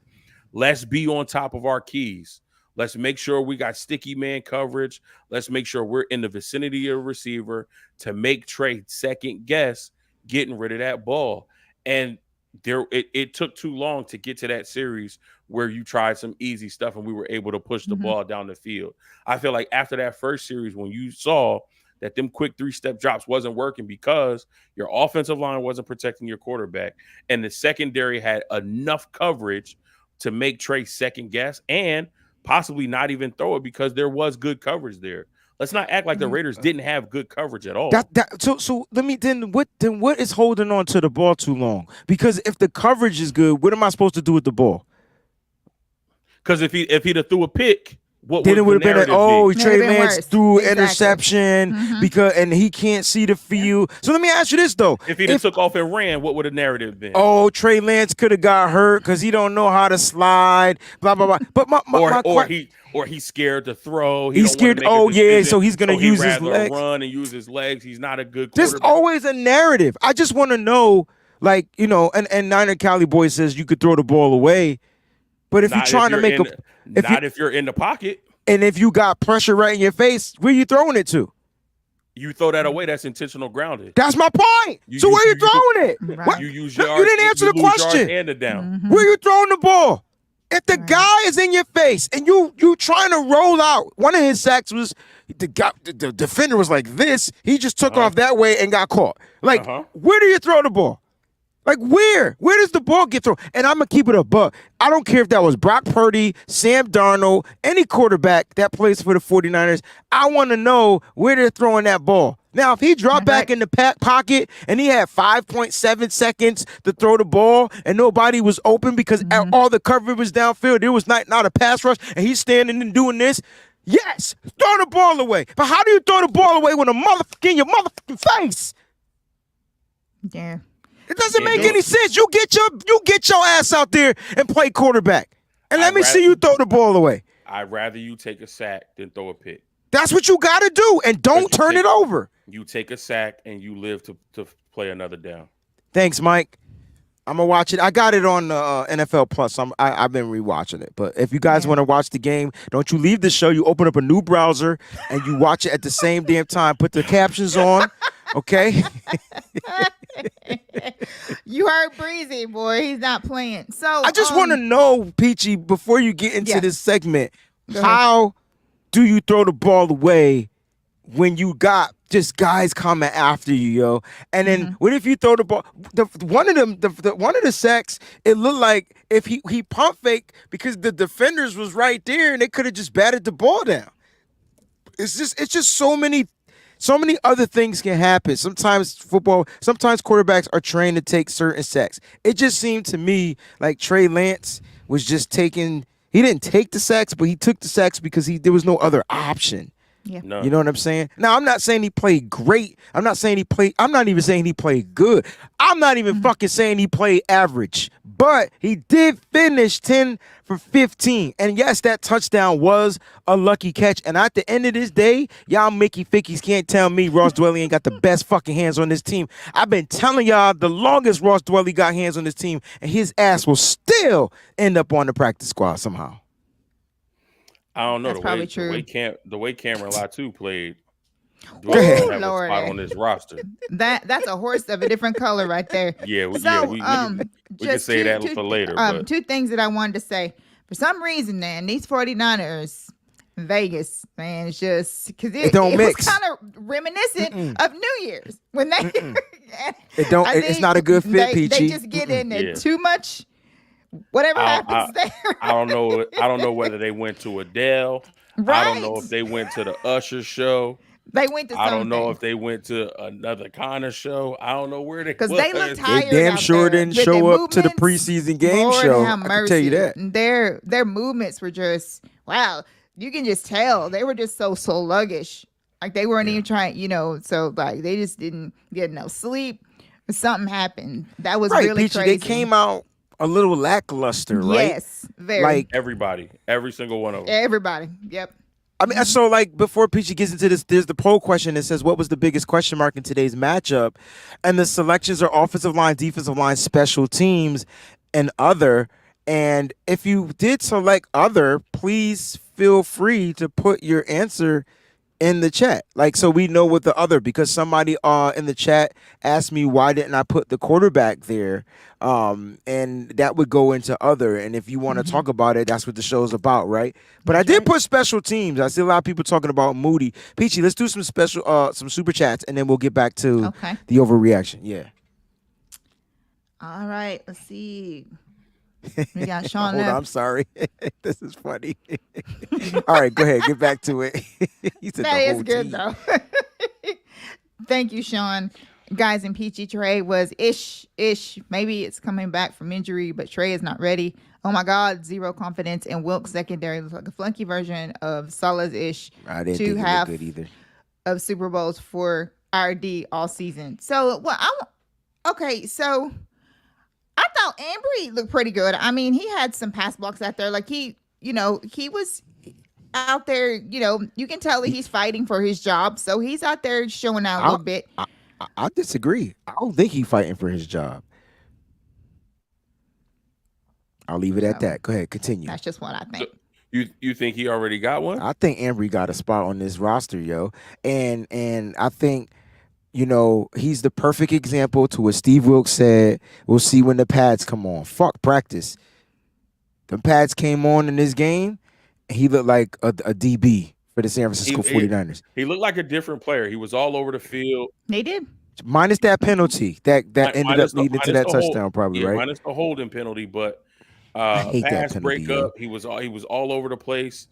Let's be on top of our keys. Let's make sure we got sticky man coverage. Let's make sure we're in the vicinity of a receiver to make Trey second guess getting rid of that ball. And it took too long to get to that series where you tried some easy stuff and we were able to push the ball down the field. I feel like after that first series, when you saw that them quick 3-step drops wasn't working because your offensive line wasn't protecting your quarterback and the secondary had enough coverage to make Trey second guess and possibly not even throw it because there was good coverage there. Let's not act like the Raiders didn't have good coverage at all. So let me what is holding on to the ball too long? Because if the coverage is good, what am I supposed to do with the ball? Because if he'd have threw a pick, what then it would have been Trey Lance threw interception because and he can't see the field. So let me ask you this though: if he took off and ran, what would the narrative been? Oh, Trey Lance could have got hurt because he don't know how to slide. Blah blah blah. But or he's scared to throw. He's scared. So he's gonna use his legs. Run and use his legs. He's not a good quarterback. There's always a narrative. I just want to know, like and Niner Cali Boy says you could throw the ball away. But if you're trying to make if you're in the pocket, and if you got pressure right in your face, where you throwing it to? You throw that away. That's intentional grounding. That's my point. So where you throwing it? Right. You use yards. You didn't answer the question. And the down. Where you throwing the ball? If the guy is in your face and you trying to roll out, one of his sacks was the defender was like this. He just took off that way and got caught. Like, where do you throw the ball? Like, where? Where does the ball get thrown? And I'm going to keep it a buck. I don't care if that was Brock Purdy, Sam Darnold, any quarterback that plays for the 49ers. I want to know where they're throwing that ball. Now, if he dropped back in the pocket and he had 5.7 seconds to throw the ball and nobody was open because all the coverage was downfield, there was not a pass rush, and he's standing and doing this, yes, throw the ball away. But how do you throw the ball away with a motherfucker in your motherfucking face? Yeah. It doesn't make any sense. You get your ass out there and play quarterback. And let me see you throw the ball away. I'd rather you take a sack than throw a pick. That's what you got to do, and don't turn it over. You take a sack, and you live to play another down. Thanks, Mike. I'm going to watch it. I got it on NFL Plus. I've been rewatching it. But if you guys want to watch the game, don't you leave the show. You open up a new browser, and you watch it at the same damn time. Put the captions on, okay? You heard Breezy, boy. He's not playing. So I just want to know, Peachy, before you get into this segment, how do you throw the ball away when you got just guys coming after you, yo? And then what if you throw the ball? One of the sacks, it looked like if he pump fake because the defenders was right there and they could have just batted the ball down. It's just so many other things can happen. Sometimes quarterbacks are trained to take certain sacks. It just seemed to me like Trey Lance was just taking. He didn't take the sacks, but he took the sacks because there was no other option. Yeah. No. You know what I'm saying? Now, I'm not saying he played great. I'm not even saying he played good. I'm not even fucking saying he played average. But he did finish 10 for 15. And yes, that touchdown was a lucky catch. And at the end of this day, y'all Mickey Fickies can't tell me Ross Dwelly ain't got the best fucking hands on this team. I've been telling y'all the longest Ross Dwelly got hands on this team, and his ass will still end up on the practice squad somehow. I don't know. That's probably true. The way Cameron Latu played, Go ahead. have a spot on this roster. That's a horse of a different color right there. Yeah, we can say that for later. Two things that I wanted to say. For some reason, man, these 49ers, Vegas, man, it's just because it was kind of reminiscent of New Year's when they. It's not a good fit, Peachy. They just get in there too much. Whatever happens there. I don't know. I don't know whether they went to Adele. Right. I don't know if they went to the Usher show. They went to something. I don't know if they went to another kind of show. I don't know where they because they look tired. They damn sure didn't show up to the preseason game show. I can tell you that. Their movements were just wow. you can just tell they were just so sluggish. Like they weren't even trying, so like they just didn't get no sleep. Something happened. That was really Peachy, crazy. they came out a little lackluster, right? Yes, very. Like everybody, every single one of them. Everybody. Yep. I mean, so like before Peachy gets into this, there's the poll question that says, what was the biggest question mark in today's matchup? And the selections are offensive line, defensive line, special teams, and other. And if you did select other, please feel free to put your answer in the chat, like, so we know what the other, because somebody in the chat asked me why didn't I put the quarterback there, and that would go into other. And if you want to talk about it, that's what the show's about, right? But I did put special teams. I see a lot of people talking about Moody. Peachy, let's do some some super chats, and then we'll get back to the overreaction. Yeah. All right, let's see. We got Sean. Hold on, I'm sorry. This is funny. All right, go ahead. Get back to it. He said that the is whole good, team. though. Thank you, Sean. Guys, in Peachy, Trey was ish. Maybe it's coming back from injury, but Trey is not ready. Oh, my God. Zero confidence. And Wilkes secondary looks like a flunky version of Salah's ish. I didn't think it looked good either. Of Super Bowls for RD all season. So, okay, so I thought Ambry looked pretty good. I mean, he had some pass blocks out there. Like he was out there, you can tell that he's fighting for his job. So he's out there showing out a little bit. I disagree. I don't think he's fighting for his job. I'll leave it at that. Go ahead, continue. That's just what I think. So you think he already got one? I think Ambry got a spot on this roster, yo. And I think, he's the perfect example to what Steve Wilkes said. We'll see when the pads come on. Fuck practice. The pads came on in this game. He looked like a DB for the San Francisco 49ers. He looked like a different player. He was all over the field. They did. Minus that penalty that ended up leading to that touchdown, probably, right? Minus the holding penalty, but I hate pass that penalty, breakup. He was all over the place.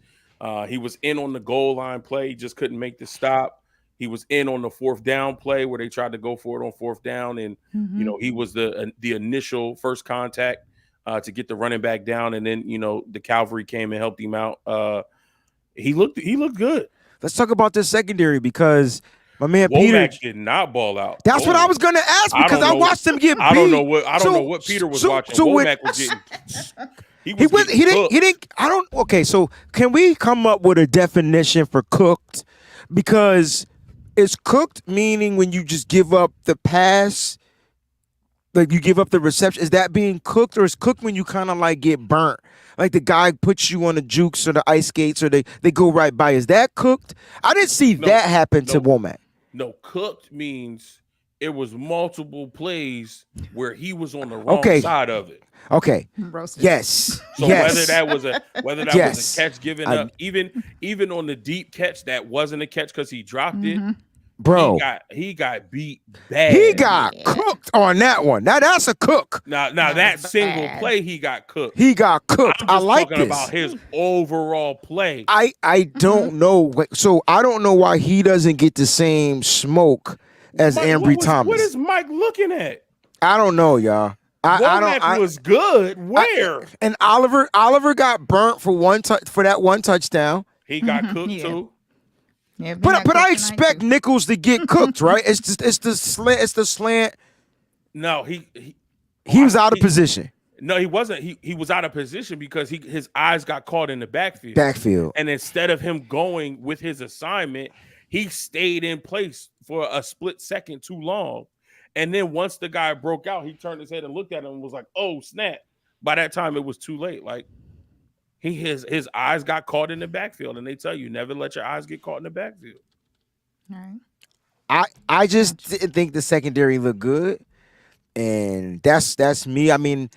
He was in on the goal line play. He just couldn't make the stop. He was in on the fourth down play where they tried to go for it on fourth down, and he was the initial first contact to get the running back down, and then the cavalry came and helped him out. He looked good. Let's talk about this secondary, because my man Womack Peter did not ball out. That's what I was gonna ask, because I watched him get beat. I don't know what Peter was watching. Womack was getting. He didn't. I don't. Okay, so can we come up with a definition for cooked? Because is cooked meaning when you just give up the pass, like you give up the reception? Is that being cooked, or is cooked when you kind of like get burnt? Like the guy puts you on the jukes or the ice skates, or they go right by. Is that cooked? I didn't see that happen to Womack. No, cooked means it was multiple plays where he was on the wrong side of it. Okay. Roasted. Yes. So yes. whether that was a catch given up, even on the deep catch that wasn't a catch because he dropped it, bro, he got beat bad. He got cooked on that one. Now that's a cook. Now that single play, he got cooked. He got cooked. I like this. About his overall play. I don't know. So I don't know why he doesn't get the same smoke as Ambry Thomas. What is Mike looking at? I don't know, y'all. Womack was good. Where? And Oliver got burnt for that one touchdown. He got cooked too. Yeah, but I expect Nichols to get cooked, right? It's the slant. No, he was out of position. No, he wasn't. He was out of position because his eyes got caught in the backfield. And instead of him going with his assignment, he stayed in place for a split second too long. And then once the guy broke out, he turned his head and looked at him and was like, "Oh, snap." By that time, it was too late. Like his eyes got caught in the backfield, and they tell you never let your eyes get caught in the backfield. All right. I just didn't think the secondary looked good, and that's me. I mean,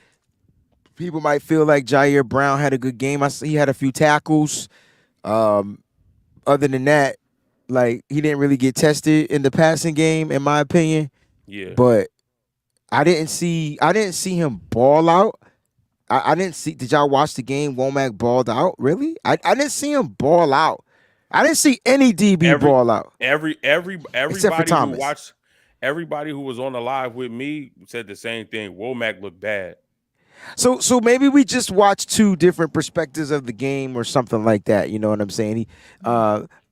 people might feel like Jair Brown had a good game. He had a few tackles. Other than that, like he didn't really get tested in the passing game, in my opinion. Yeah. But I didn't see him ball out. I didn't see. Did y'all watch the game? Womack balled out. Really? I didn't see him ball out. I didn't see any DB ball out. Everybody who watched, everybody who was on the live with me said the same thing. Womack looked bad. So maybe we just watch two different perspectives of the game or something like that. You know what I'm saying?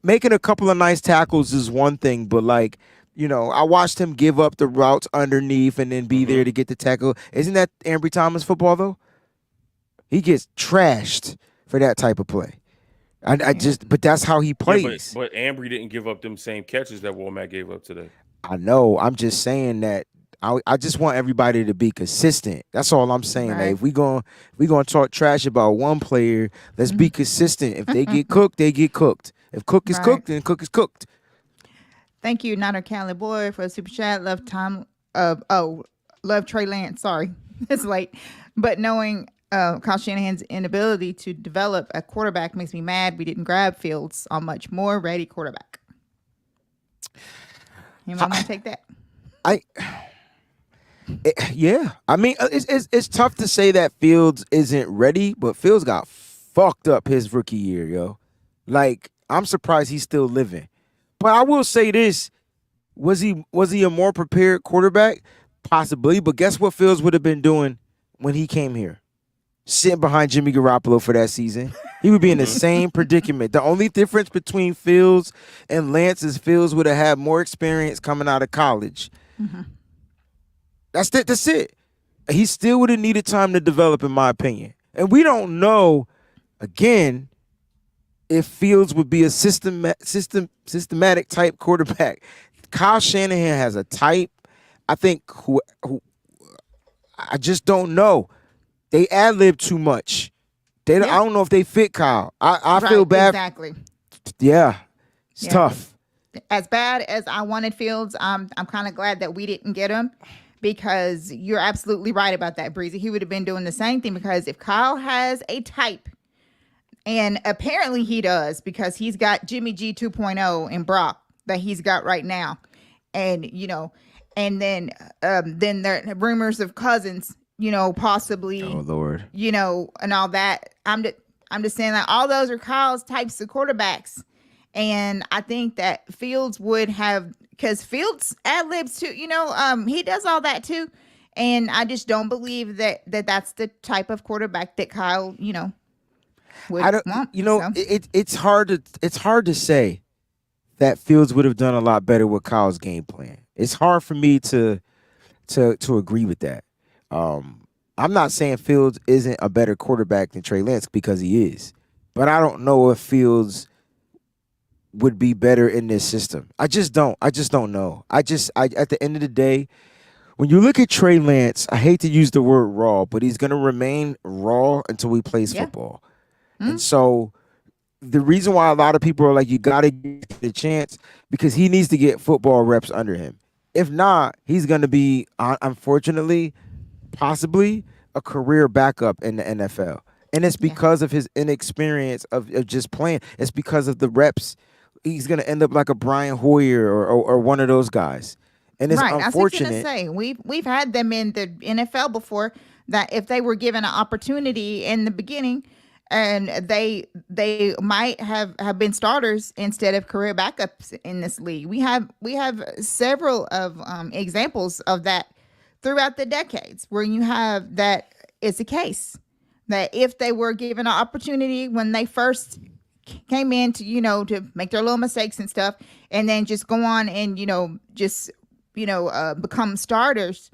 Making a couple of nice tackles is one thing, but like, I watched him give up the routes underneath and then be there to get the tackle. Isn't that Ambry Thomas football though? He gets trashed for that type of play. But that's how he plays. But Ambry didn't give up them same catches that Womack gave up today. I know. I'm just saying that I just want everybody to be consistent. That's all I'm saying. Right. Like, if we gonna talk trash about one player, let's be consistent. If they get cooked, they get cooked. If Cook is cooked, then Cook is cooked. Thank you, Niner Cali Boy, for the super chat. Love Trey Lance. Sorry, it's late. But knowing Kyle Shanahan's inability to develop a quarterback makes me mad. We didn't grab Fields, a much more ready quarterback. You might want to take that. Yeah. I mean, it's tough to say that Fields isn't ready, but Fields got fucked up his rookie year, yo. Like, I'm surprised he's still living. But I will say this: was he a more prepared quarterback? Possibly, but guess what Fields would have been doing when he came here? Sitting behind Jimmy Garoppolo for that season. He would be in the same predicament. The only difference between Fields and Lance is Fields would have had more experience coming out of college. Mm-hmm. That's it. He still would have needed time to develop, in my opinion. And we don't know, again, if Fields would be a systematic type quarterback. Kyle Shanahan has a type. I think who I just don't know. They ad-lib too much. I don't know if they fit Kyle. I feel bad. Exactly. Yeah. It's tough. As bad as I wanted Fields, I'm kind of glad that we didn't get him, because you're absolutely right about that, Breezy. He would have been doing the same thing, because if Kyle has a type, and apparently he does, because he's got Jimmy G 2.0 and Brock that he's got right now. And, and then there are rumors of Cousins, possibly, oh Lord, and all that. I'm just saying that all those are Kyle's types of quarterbacks. And I think that Fields would have, because Fields ad-libs too, he does all that too. And I just don't believe that's the type of quarterback that Kyle, would want. It's hard to say that Fields would have done a lot better with Kyle's game plan. It's hard for me to agree with that. I'm not saying Fields isn't a better quarterback than Trey Lance, because he is, but I don't know if Fields would be better in this system. I just don't know. At the end of the day, when you look at Trey Lance, I hate to use the word raw, but he's going to remain raw until he plays football. Mm-hmm. And so the reason why a lot of people are like, you got to get the chance, because he needs to get football reps under him. If not, he's going to be, unfortunately, possibly a career backup in the NFL. And it's because of his inexperience of just playing. It's because of the reps. He's going to end up like a Brian Hoyer or one of those guys. And it's unfortunate. I was going to say, we've had them in the NFL before, that if they were given an opportunity in the beginning, and they might have been starters instead of career backups in this league. We have several of examples of that throughout the decades, where you have that it's a case that if they were given an opportunity when they first came in to to make their little mistakes and stuff, and then just go on and become starters,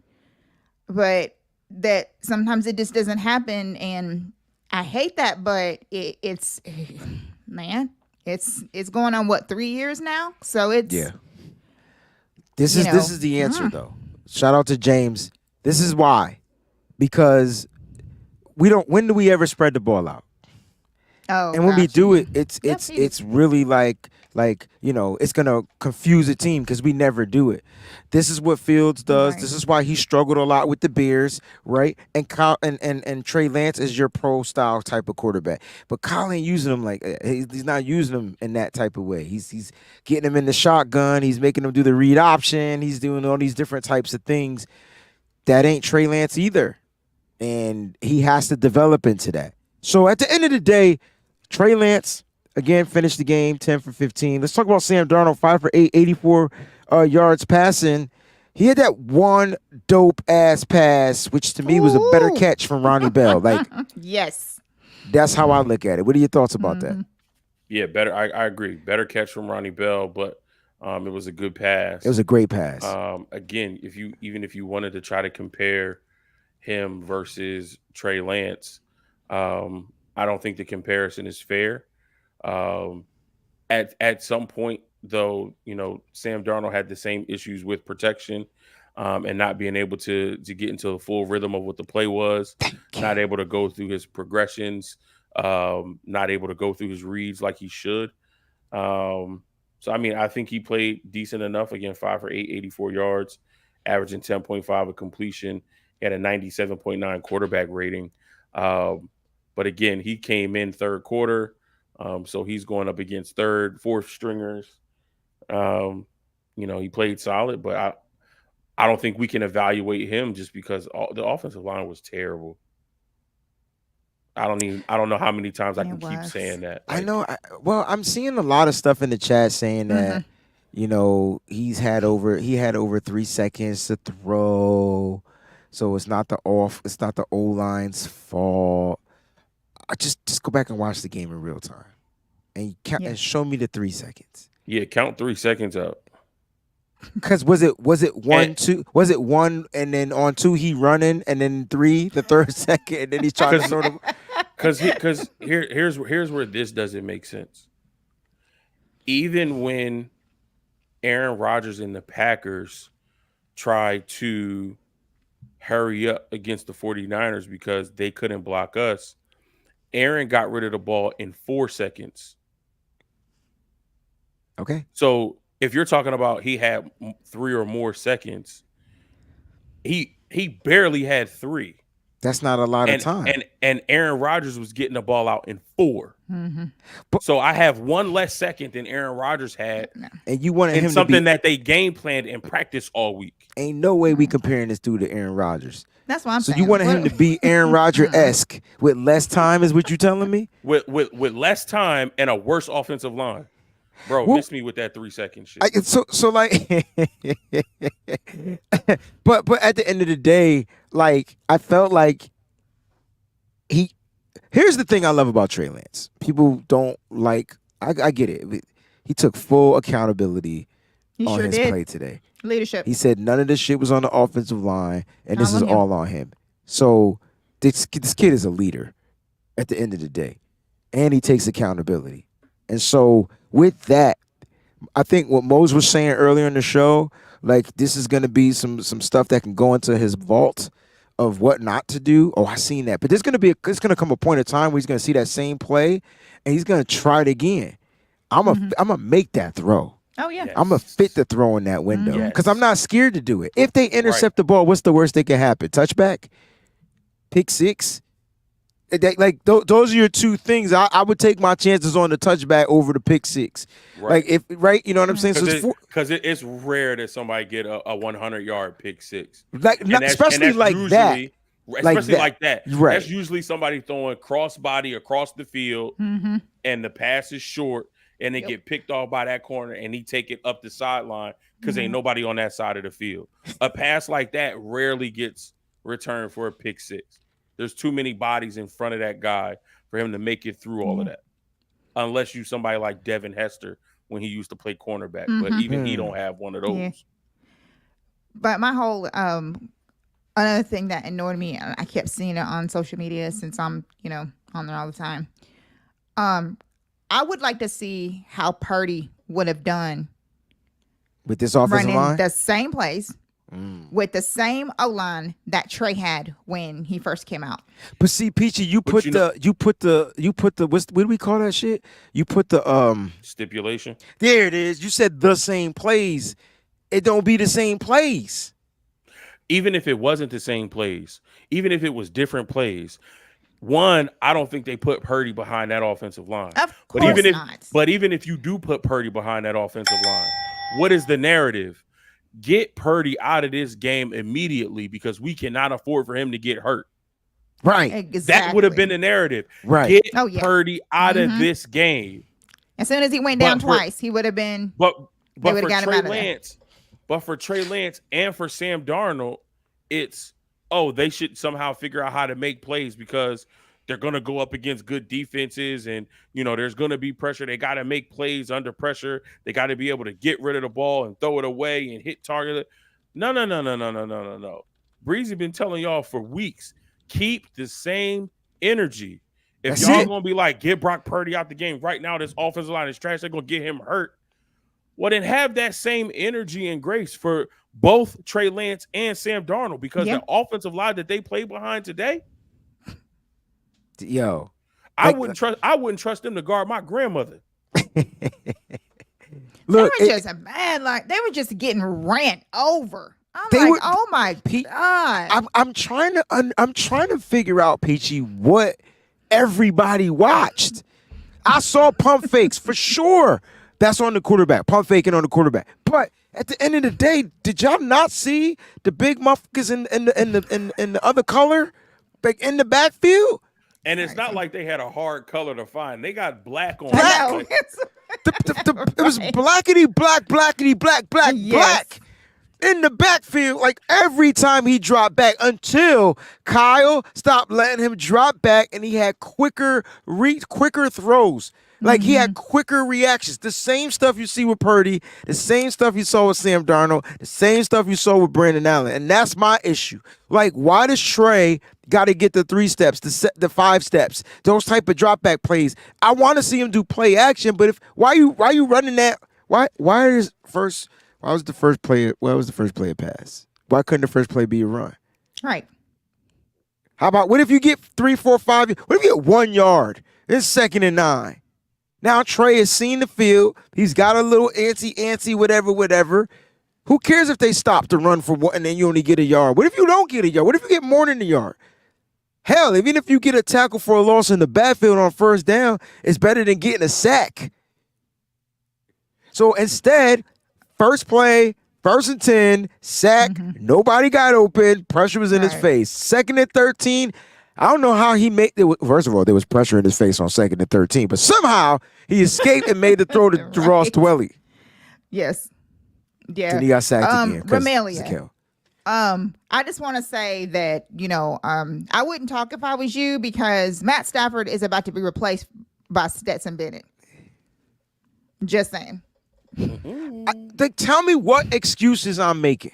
but that sometimes it just doesn't happen. And I hate that, but it's going on 3 years now, so it's This is the answer though. Shout out to James. This is why, because when do we ever spread the ball out? Oh, and when we do it, it's really like it's gonna confuse a team, because we never do it. This is what Fields does. Right. This is why he struggled a lot with the Bears, right? And Kyle and Trey Lance is your pro style type of quarterback, but Kyle ain't using them like he's not using them in that type of way. He's getting them in the shotgun. He's making them do the read option. He's doing all these different types of things. That ain't Trey Lance either, and he has to develop into that. So at the end of the day, Trey Lance, again, finished the game 10 for 15. Let's talk about Sam Darnold, 5 for 8, 84 yards passing. He had that one dope ass pass, which to me was a better catch from Ronnie Bell. Like, yes, that's how I look at it. What are your thoughts about that? Yeah, better. I agree. Better catch from Ronnie Bell, but it was a good pass. It was a great pass. Again, if you wanted to try to compare him versus Trey Lance, I don't think the comparison is fair. At some point, though, Sam Darnold had the same issues with protection and not being able to get into the full rhythm of what the play was, not able to go through his progressions, not able to go through his reads like he should. So, I mean, I think he played decent enough. Again, 5 for 8, 84 yards, averaging 10.5 of completion. He had a 97.9 quarterback rating. But again, he came in third quarter. So he's going up against fourth stringers. He played solid, but I don't think we can evaluate him just because the offensive line was terrible. I don't know how many times I can keep saying that. I know. I'm seeing a lot of stuff in the chat saying that, he had over 3 seconds to throw. So it's not the O-line's fault. I just go back and watch the game in real time and and show me the 3 seconds. Yeah, count 3 seconds up. Because was it 1, 2? Was it 1 and then on 2 he running and then 3 the third second and then he's trying to sort of. Because here's where this doesn't make sense. Even when Aaron Rodgers and the Packers tried to hurry up against the 49ers because they couldn't block us, Aaron got rid of the ball in 4 seconds. Okay. So if you're talking about he had 3 or more seconds, he barely had 3. That's not a lot of time. And Aaron Rodgers was getting the ball out in 4. So I have 1 less second than Aaron Rodgers had. And you wanted him something to be, that they game planned and practiced all week. Ain't no way we comparing this dude to Aaron Rodgers. That's what I'm saying. So you wanted him to be Aaron Rodgers-esque with less time is what you telling me? With less time and a worse offensive line. Bro, miss me with that 3 second shit. So like but at the end of the day, like I felt like here's the thing I love about Trey Lance. People don't like I get it. He took full accountability on his play today. Leadership. He said none of this shit was on the offensive line, and this is all on him. So this kid is a leader at the end of the day, and he takes accountability. And so with that, I think what Mose was saying earlier in the show, like this is going to be some stuff that can go into his vault of what not to do. Oh, I seen that. But it's going to come a point of time where he's going to see that same play, and he's going to try it again. I'm gonna make that throw. Oh, yeah. Yes. I'm going to fit the throw in that window because I'm not scared to do it. If they intercept the ball, what's the worst that can happen? Touchback? Pick six? Like those are your two things. I would take my chances on the touchback over the pick six. Right. Like you know what I'm saying? Because it's rare that somebody get a 100-yard pick six. Especially like that. Right. That's usually somebody throwing crossbody across the field, and the pass is short, and they get picked off by that corner, and he take it up the sideline because ain't nobody on that side of the field. A pass like that rarely gets returned for a pick six. There's too many bodies in front of that guy for him to make it through all of that. Unless you somebody like Devin Hester when he used to play cornerback. But even he don't have one of those. Yeah. But my whole another thing that annoyed me, and I kept seeing it on social media since I'm, on there all the time. I would like to see how Purdy would have done with this offensive line. Running the same plays. With the same O-line that Trey had when he first came out. But see, Peachy, you put the what do we call that shit? You put the stipulation. There it is. You said the same plays. It don't be the same plays. Even if it wasn't the same plays, even if it was different plays, one, I don't think they put Purdy behind that offensive line. Of course not. But even if you do put Purdy behind that offensive line, what is the narrative? Get Purdy out of this game immediately because we cannot afford for him to get hurt. Right. Exactly. That would have been the narrative. Right. Get Purdy out of this game. As soon as he went down twice, he would have been. But for Trey Lance, But for Trey Lance and for Sam Darnold, it's, they should somehow figure out how to make plays because they're going to go up against good defenses and, there's going to be pressure. They got to make plays under pressure. They got to be able to get rid of the ball and throw it away and hit target. No. Breezy been telling y'all for weeks, keep the same energy. If y'all going to be like, get Brock Purdy out the game right now, this offensive line is trash, they're going to get him hurt. Well, then have that same energy and grace for both Trey Lance and Sam Darnold because the offensive line that they play behind today, I wouldn't trust them to guard my grandmother. Look, they were just mad, like they were just getting ran over. Oh my God! I'm trying to figure out, Peachy, what everybody watched. I saw pump fakes for sure. That's on the quarterback. Pump faking on the quarterback. But at the end of the day, did y'all not see the big motherfuckers in the other color, like in the backfield? And it's not like they had a hard color to find. They got black on. Black. It was blackity black in the backfield. Like every time he dropped back, until Kyle stopped letting him drop back, and he had quicker throws. Like he had quicker reactions. The same stuff you see with Purdy, the same stuff you saw with Sam Darnold, the same stuff you saw with Brandon Allen. And that's my issue. Like, why does Trey got to get the 3 steps, the 5 steps, those type of drop back plays? I want to see him do play action, but why you running that? Why was the first play a pass? Why couldn't the first play be a run? Right. How about what if you get 3, 4, 5? What if you get 1 yard? It's 2nd and 9. Now Trey has seen the field. He's got a little antsy, whatever. Who cares if they stop to run for 1 and then you only get a yard? What if you don't get a yard? What if you get more than a yard? Hell, even if you get a tackle for a loss in the backfield on first down, it's better than getting a sack. So instead, first play, 1st and 10, sack, nobody got open, pressure was in his face. 2nd and 13, I don't know how he made it. First of all, there was pressure in his face on 2nd and 13, but somehow he escaped and made the throw to Ross Dwelly. Yes. Yeah. Then he got sacked again. Ramelia. I just want to say that, I wouldn't talk if I was you because Matt Stafford is about to be replaced by Stetson Bennett. Just saying. Tell me what excuses I'm making.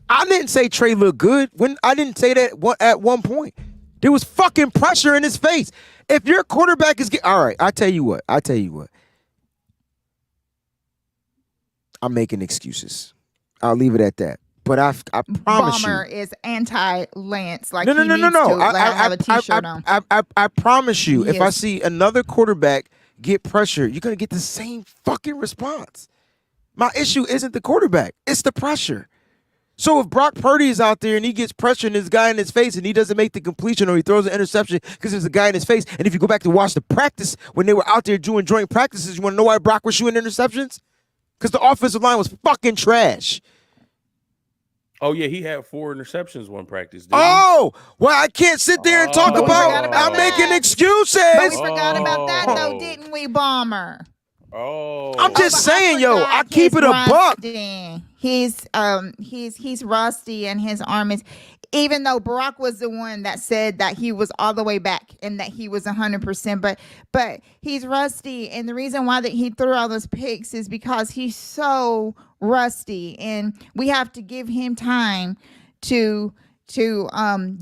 I didn't say Trey looked good. I didn't say that at one point. There was fucking pressure in his face. If your quarterback is all right, I tell you what. I'm making excuses. I'll leave it at that. But I promise Bomber is anti-Lance. Like no. I have a t-shirt on. I promise you, if I see another quarterback get pressure, you're gonna get the same fucking response. My issue isn't the quarterback; it's the pressure. So if Brock Purdy is out there and he gets pressure and there's a guy in his face and he doesn't make the completion or he throws an interception because there's a guy in his face, and if you go back to watch the practice when they were out there doing joint practices, you want to know why Brock was shooting interceptions? Because the offensive line was fucking trash. Oh, yeah, he had 4 interceptions one practice. Well, I can't sit there and talk about I'm making excuses. But we forgot about that, though, didn't we, Bomber? I'm just saying, I keep it a buck. He's rusty and his arm is, even though Barack was the one that said that he was all the way back and that he was 100%, but he's rusty, and the reason why that he threw all those picks is because he's so rusty, and we have to give him time to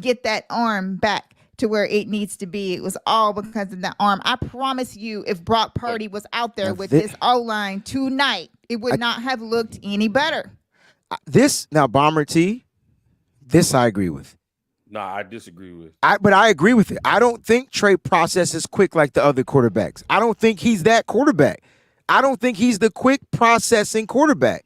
get that arm back to where it needs to be. It was all because of that arm. I promise you, if Brock Purdy was out there with this O-line tonight, it would not have looked any better. Bomber T, this I agree with. Nah, I disagree with. But I agree with it. I don't think Trey processes quick like the other quarterbacks. I don't think he's that quarterback. I don't think he's the quick processing quarterback.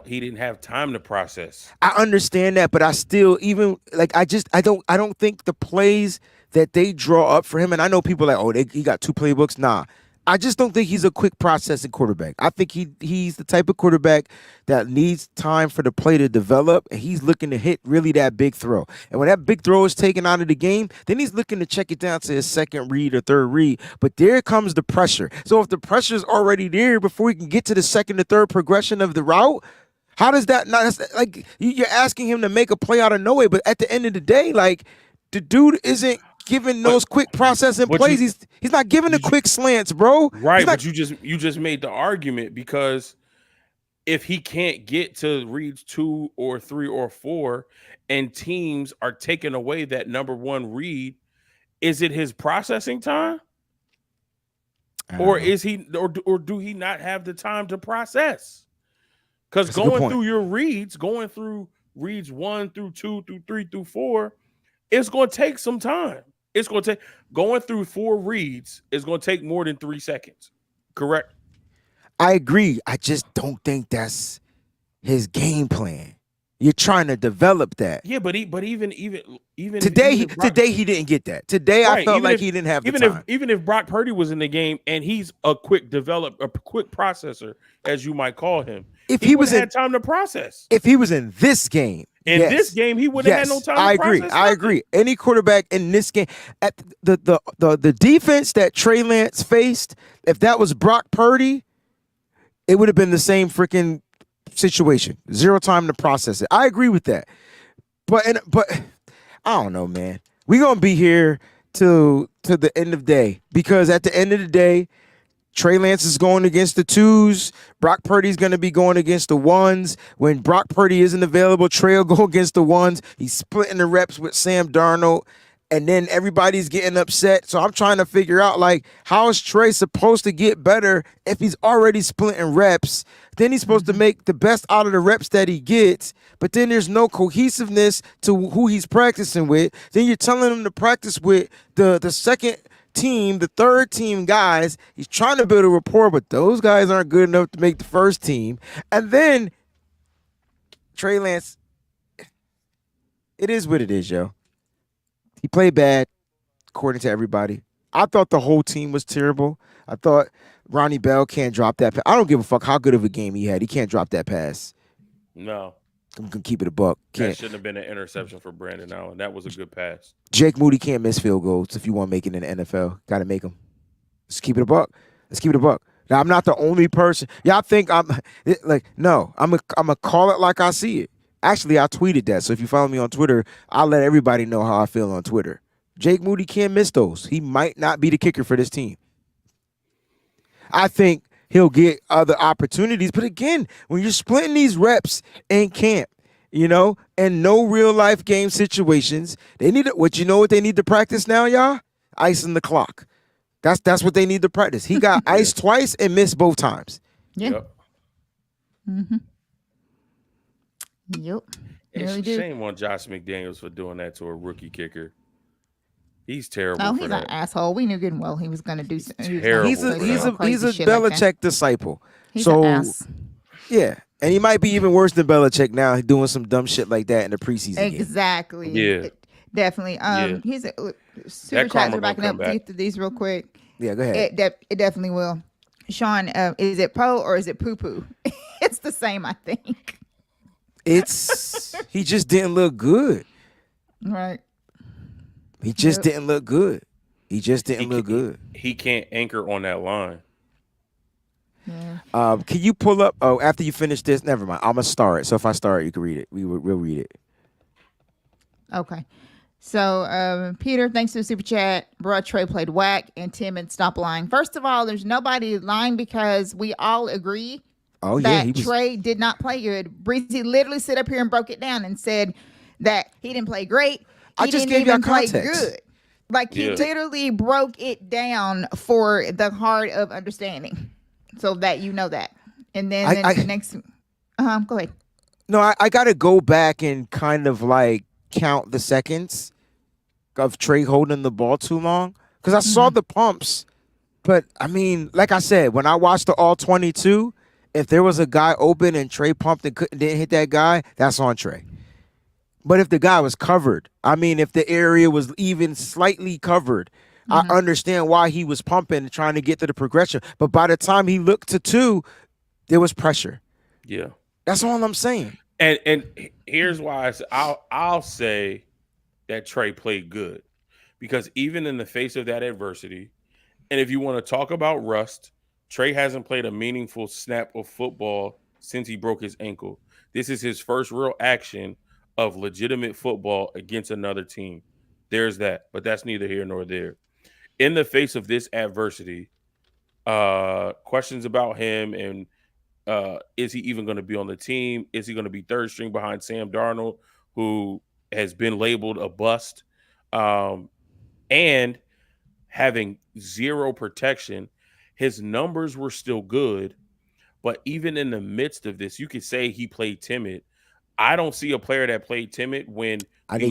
He didn't have time to process. I understand that, but I still I don't think the plays that they draw up for him, and I know people are like, he got 2 playbooks. Nah. I just don't think he's a quick processing quarterback. I think he's the type of quarterback that needs time for the play to develop, and he's looking to hit really that big throw. And when that big throw is taken out of the game, then he's looking to check it down to his 2nd read or 3rd read. But there comes the pressure. So if the pressure is already there before he can get to the 2nd or 3rd progression of the route, How does that not? That's like you're asking him to make a play out of nowhere, but at the end of the day, like the dude isn't giving those quick processing plays. He's not giving the quick slants, bro. Right, but you just made the argument because if he can't get to reads 2 or 3 or 4, and teams are taking away that number one read, is it his processing time? Or is he or do he not have the time to process? Because going through reads 1 through 2 through 3 through 4, it's going to take some time. It's going to take going through 4 reads is going to take more than 3 seconds. Correct? I agree. I just don't think that's his game plan. You're trying to develop that. Yeah, but even today he didn't get that. Today I felt like he didn't have the time. Even if Brock Purdy was in the game and he's a quick processor, as you might call him, if he was had time to process. If he was in this game, this game, he wouldn't have had no time. I agree. Any quarterback in this game, at the defense that Trey Lance faced, if that was Brock Purdy, it would have been the same freaking situation. 0 time to process it. I agree with that. But I don't know, man. We're gonna be here to the end of the day, because at the end of the day, Trey Lance is going against the 2s. Brock Purdy's going to be going against the 1s. When Brock Purdy isn't available, Trey will go against the 1s. He's splitting the reps with Sam Darnold, and then everybody's getting upset. So I'm trying to figure out, like, how is Trey supposed to get better if he's already splitting reps? Then he's supposed to make the best out of the reps that he gets, but then there's no cohesiveness to who he's practicing with. Then you're telling him to practice with the second team, the third team guys. He's trying to build a rapport, but those guys aren't good enough to make the first team. And then Trey Lance, it is what it is, yo. He played bad, according to everybody. I thought the whole team was terrible. I thought Ronnie Bell can't drop that pass. I don't give a fuck how good of a game he had. He can't drop that pass. No. I'm going to keep it a buck. That shouldn't have been an interception for Brandon Allen. That was a good pass. Jake Moody can't miss field goals if you want to make it in the NFL. Got to make them. Let's keep it a buck. Now, I'm not the only person. Y'all think I'm like, no, I'm a call it like I see it. Actually, I tweeted that. So if you follow me on Twitter, I'll let everybody know how I feel on Twitter. Jake Moody can't miss those. He might not be the kicker for this team. I think he'll get other opportunities. But again, when you're splitting these reps in camp, and no real life game situations, they need what they need to practice now, y'all? Icing the clock. That's what they need to practice. He got iced twice and missed both times. Yeah. Yep. Mm-hmm. Yep. It's Really a shame on Josh McDaniels for doing that to a rookie kicker. He's terrible. Oh, he's an asshole. We knew good and well he was going to do something. He's a Belichick disciple. He's an ass. Yeah. And he might be even worse than Belichick now, doing some dumb shit like that in the preseason Exactly. game. Yeah. Definitely. He's super chats are backing up these real quick. Yeah, go ahead. It definitely will. Sean, is it po or is it poo poo? It's the same, I think. He just didn't look good. Right. He just didn't look good. He can't anchor on that line. Yeah. Can you pull up? Oh, after you finish this, never mind. I'm gonna start it. So if I start it, you can read it. We'll read it. Okay. So Peter, thanks to the super chat. Bruh, Trey played whack, and Tim, stop lying. First of all, there's nobody lying because we all agree that Trey did not play good. Breezy literally sit up here and broke it down and said that he didn't play great. I just gave y'all context. Good. Like he literally broke it down for the heart of understanding, so that you know that. And then the next, go ahead. No, I got to go back and kind of like count the seconds of Trey holding the ball too long because I saw the pumps, but I mean, like I said, when I watched the all 22, if there was a guy open and Trey pumped and didn't hit that guy, that's on Trey. But if the guy was covered, I mean, if the area was even slightly covered, I understand why he was pumping and trying to get to the progression. But by the time he looked to 2, there was pressure. Yeah. That's all I'm saying. And here's why I'll say that Trey played good. Because even in the face of that adversity, and if you want to talk about rust, Trey hasn't played a meaningful snap of football since he broke his ankle. This is his first real action of legitimate football against another team. There's that, but that's neither here nor there. In the face of this adversity, questions about him and is he even going to be on the team? Is he going to be third string behind Sam Darnold, who has been labeled a bust? And having zero protection, his numbers were still good. But even in the midst of this, you could say he played timid. I don't see a player that played timid when he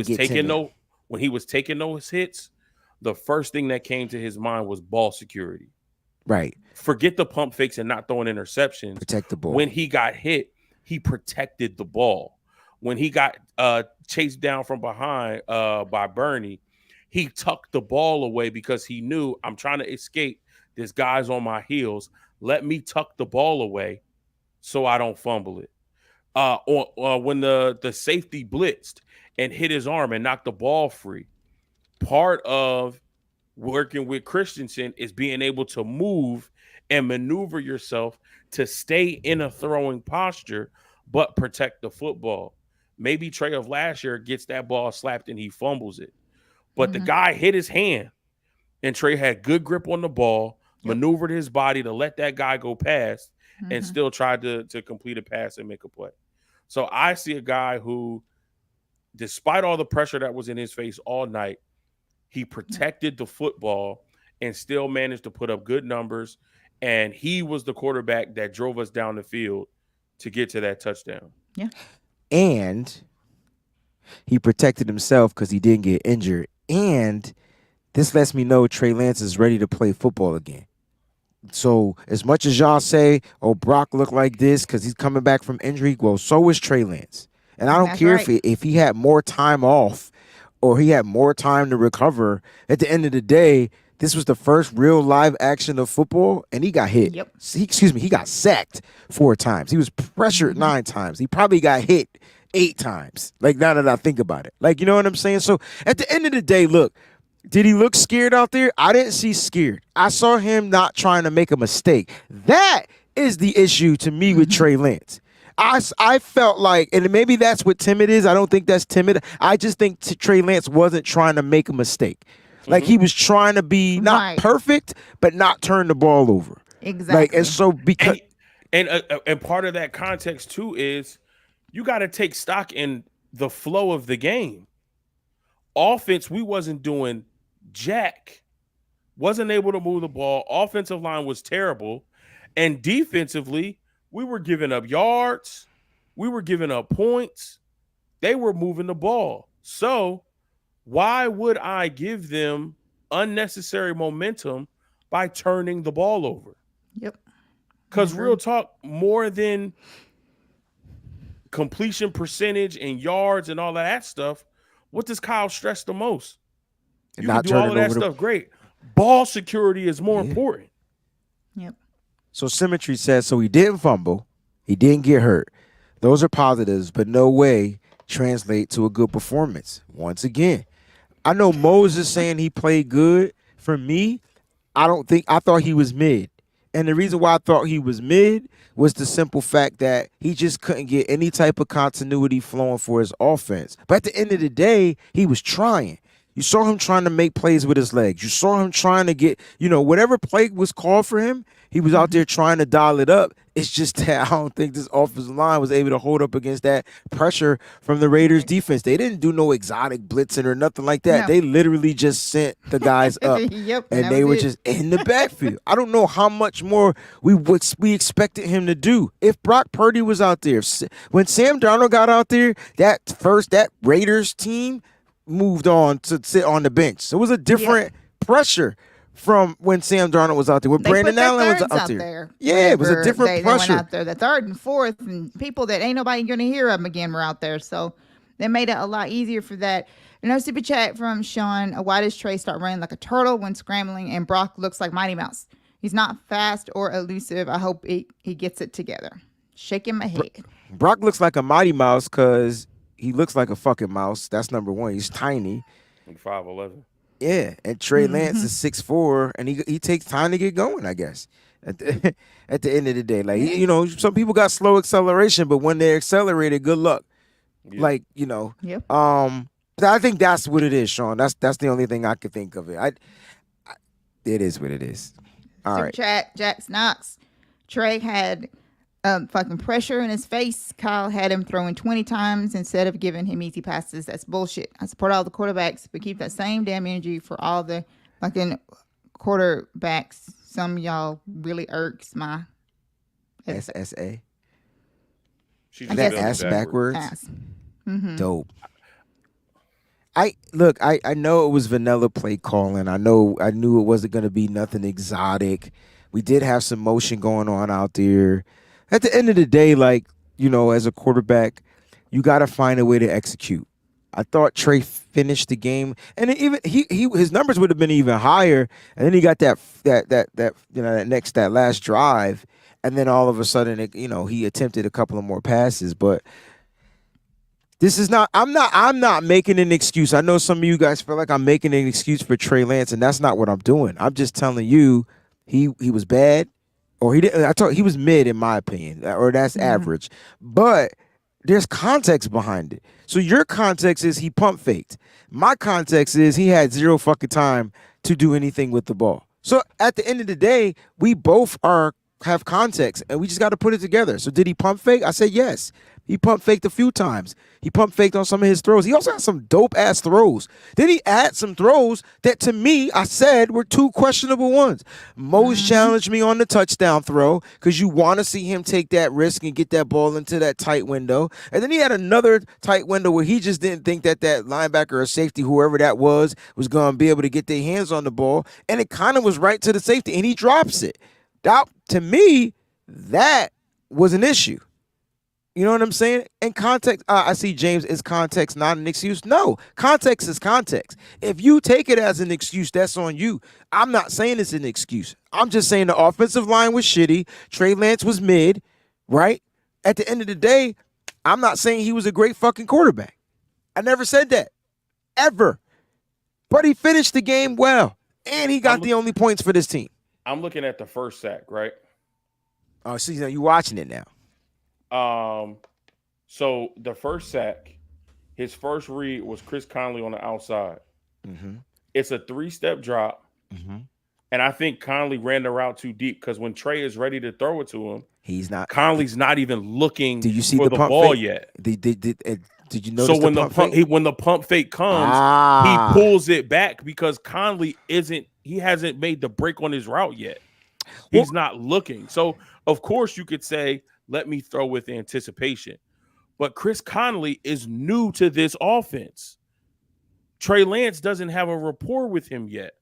was taking those hits. The first thing that came to his mind was ball security. Right. Forget the pump fakes and not throwing interceptions. Protect the ball. When he got hit, he protected the ball. When he got chased down from behind by Bernie, he tucked the ball away because he knew, I'm trying to escape. This guy's on my heels. Let me tuck the ball away so I don't fumble it. Or when the safety blitzed and hit his arm and knocked the ball free, part of working with Christensen is being able to move and maneuver yourself to stay in a throwing posture, but protect the football. Maybe Trey of last year gets that ball slapped and he fumbles it. But the guy hit his hand and Trey had good grip on the ball, maneuvered his body to let that guy go past and still tried to complete a pass and make a play. So I see a guy who, despite all the pressure that was in his face all night, he protected the football and still managed to put up good numbers. And he was the quarterback that drove us down the field to get to that touchdown. Yeah. And he protected himself because he didn't get injured. And this lets me know Trey Lance is ready to play football again. So as much as y'all say, oh, Brock looked like this because he's coming back from injury, well, so is Trey Lance. And I don't care if he had more time off or he had more time to recover. At the end of the day, this was the first real live action of football, and he got hit. Yep. He got sacked 4 times. He was pressured 9 times. He probably got hit 8 times. Like, now that I think about it. Like, you know what I'm saying? So at the end of the day, look, did he look scared out there? I didn't see scared. I saw him not trying to make a mistake. That is the issue to me with Trey Lance. I felt like, and maybe that's what timid is. I don't think that's timid. I just think Trey Lance wasn't trying to make a mistake. Like, he was trying to be not perfect, but not turn the ball over. Exactly. Like, and so because and part of that context too is you got to take stock in the flow of the game. Offense, we wasn't doing jack, wasn't able to move the ball. Offensive line was terrible, and defensively, we were giving up yards, we were giving up points. They were moving the ball. So why would I give them unnecessary momentum by turning the ball over? Yep. Because real talk, more than completion percentage and yards and all of that stuff, what does Kyle stress the most? You can do all of that stuff, great. Ball security is more important. Yep. So Symmetry says, so he didn't fumble, he didn't get hurt. Those are positives, but no way translate to a good performance. Once again, I know Moses saying he played good. For me, I thought he was mid. And the reason why I thought he was mid was the simple fact that he just couldn't get any type of continuity flowing for his offense. But at the end of the day, he was trying. You saw him trying to make plays with his legs. You saw him trying to get, whatever play was called for him, he was out there trying to dial it up. It's just that I don't think this offensive line was able to hold up against that pressure from the Raiders defense. They didn't do no exotic blitzing or nothing like that. No. They literally just sent the guys up and they were just in the backfield. I don't know how much more we expected him to do. If Brock Purdy was out there, when Sam Darnold got out there, that Raiders team moved on to sit on the bench. So it was a different pressure from when Sam Darnold was out there. When Brandon Allen was out there. Yeah, it was a different pressure. They went out there. The third and fourth, and people that ain't nobody going to hear of them again were out there. So they made it a lot easier for that. No super chat from Sean. Why does Trey start running like a turtle when scrambling and Brock looks like Mighty Mouse? He's not fast or elusive. I hope he gets it together. Shaking my head. Brock looks like a Mighty Mouse because he looks like a fucking mouse. That's number one. He's tiny. Like 5'11". Yeah, and Trey Lance is 6'4", and he takes time to get going, I guess. At the, at the end of the day, like some people got slow acceleration, but when they're accelerated, good luck. Yeah. Like Yep. I think that's what it is, Sean. That's the only thing I could think of it. It is what it is. All Super right. chat, Jax Knox. Trey had fucking pressure in his face. Kyle had him throwing 20 times instead of giving him easy passes. That's bullshit. I support all the quarterbacks, but keep that same damn energy for all the fucking quarterbacks. Some of y'all really irks my SSA. She I just guess spelled it backwards. ass. Dope. I know it was vanilla play calling. I knew it wasn't going to be nothing exotic. We did have some motion going on out there. At the end of the day, as a quarterback, you got to find a way to execute. I thought Trey finished the game, and even his numbers would have been even higher. And then he got that last drive, and then all of a sudden, he attempted a couple of more passes, but. This is not. I'm not making an excuse. I know some of you guys feel like I'm making an excuse for Trey Lance, and that's not what I'm doing. I'm just telling you, he was bad, or he didn't. He was mid in my opinion, or that's average. But there's context behind it. So your context is he pump faked. My context is he had zero fucking time to do anything with the ball. So at the end of the day, we both have context, and we just got to put it together. So did he pump fake? I said yes. He pump faked a few times. He pump faked on some of his throws. He also had some dope ass throws. Then he had some throws that to me, I said, were two questionable ones. Mose challenged me on the touchdown throw because you want to see him take that risk and get that ball into that tight window. And then he had another tight window where he just didn't think that linebacker or safety, whoever that was going to be able to get their hands on the ball. And it kind of was right to the safety, and he drops it. That, to me, that was an issue. You know what I'm saying? In context, I see James, is context not an excuse? No, context is context. If you take it as an excuse, that's on you. I'm not saying it's an excuse. I'm just saying the offensive line was shitty. Trey Lance was mid, right? At the end of the day, I'm not saying he was a great fucking quarterback. I never said that, ever. But he finished the game well, and he got the only points for this team. I'm looking at the first sack, right? Oh, so you're watching it now. So the first sack, his first read was Chris Conley on the outside. Mm-hmm. It's a 3-step drop. Mm-hmm. And I think Conley ran the route too deep because when Trey is ready to throw it to him, he's not. Conley's not even looking do you see for the ball fake? yet. Did you notice so when the pump fake comes, he pulls it back because Conley hasn't made the break on his route yet. He's not looking. So of course you could say, let me throw with anticipation. But Chris Conley is new to this offense. Trey Lance doesn't have a rapport with him yet.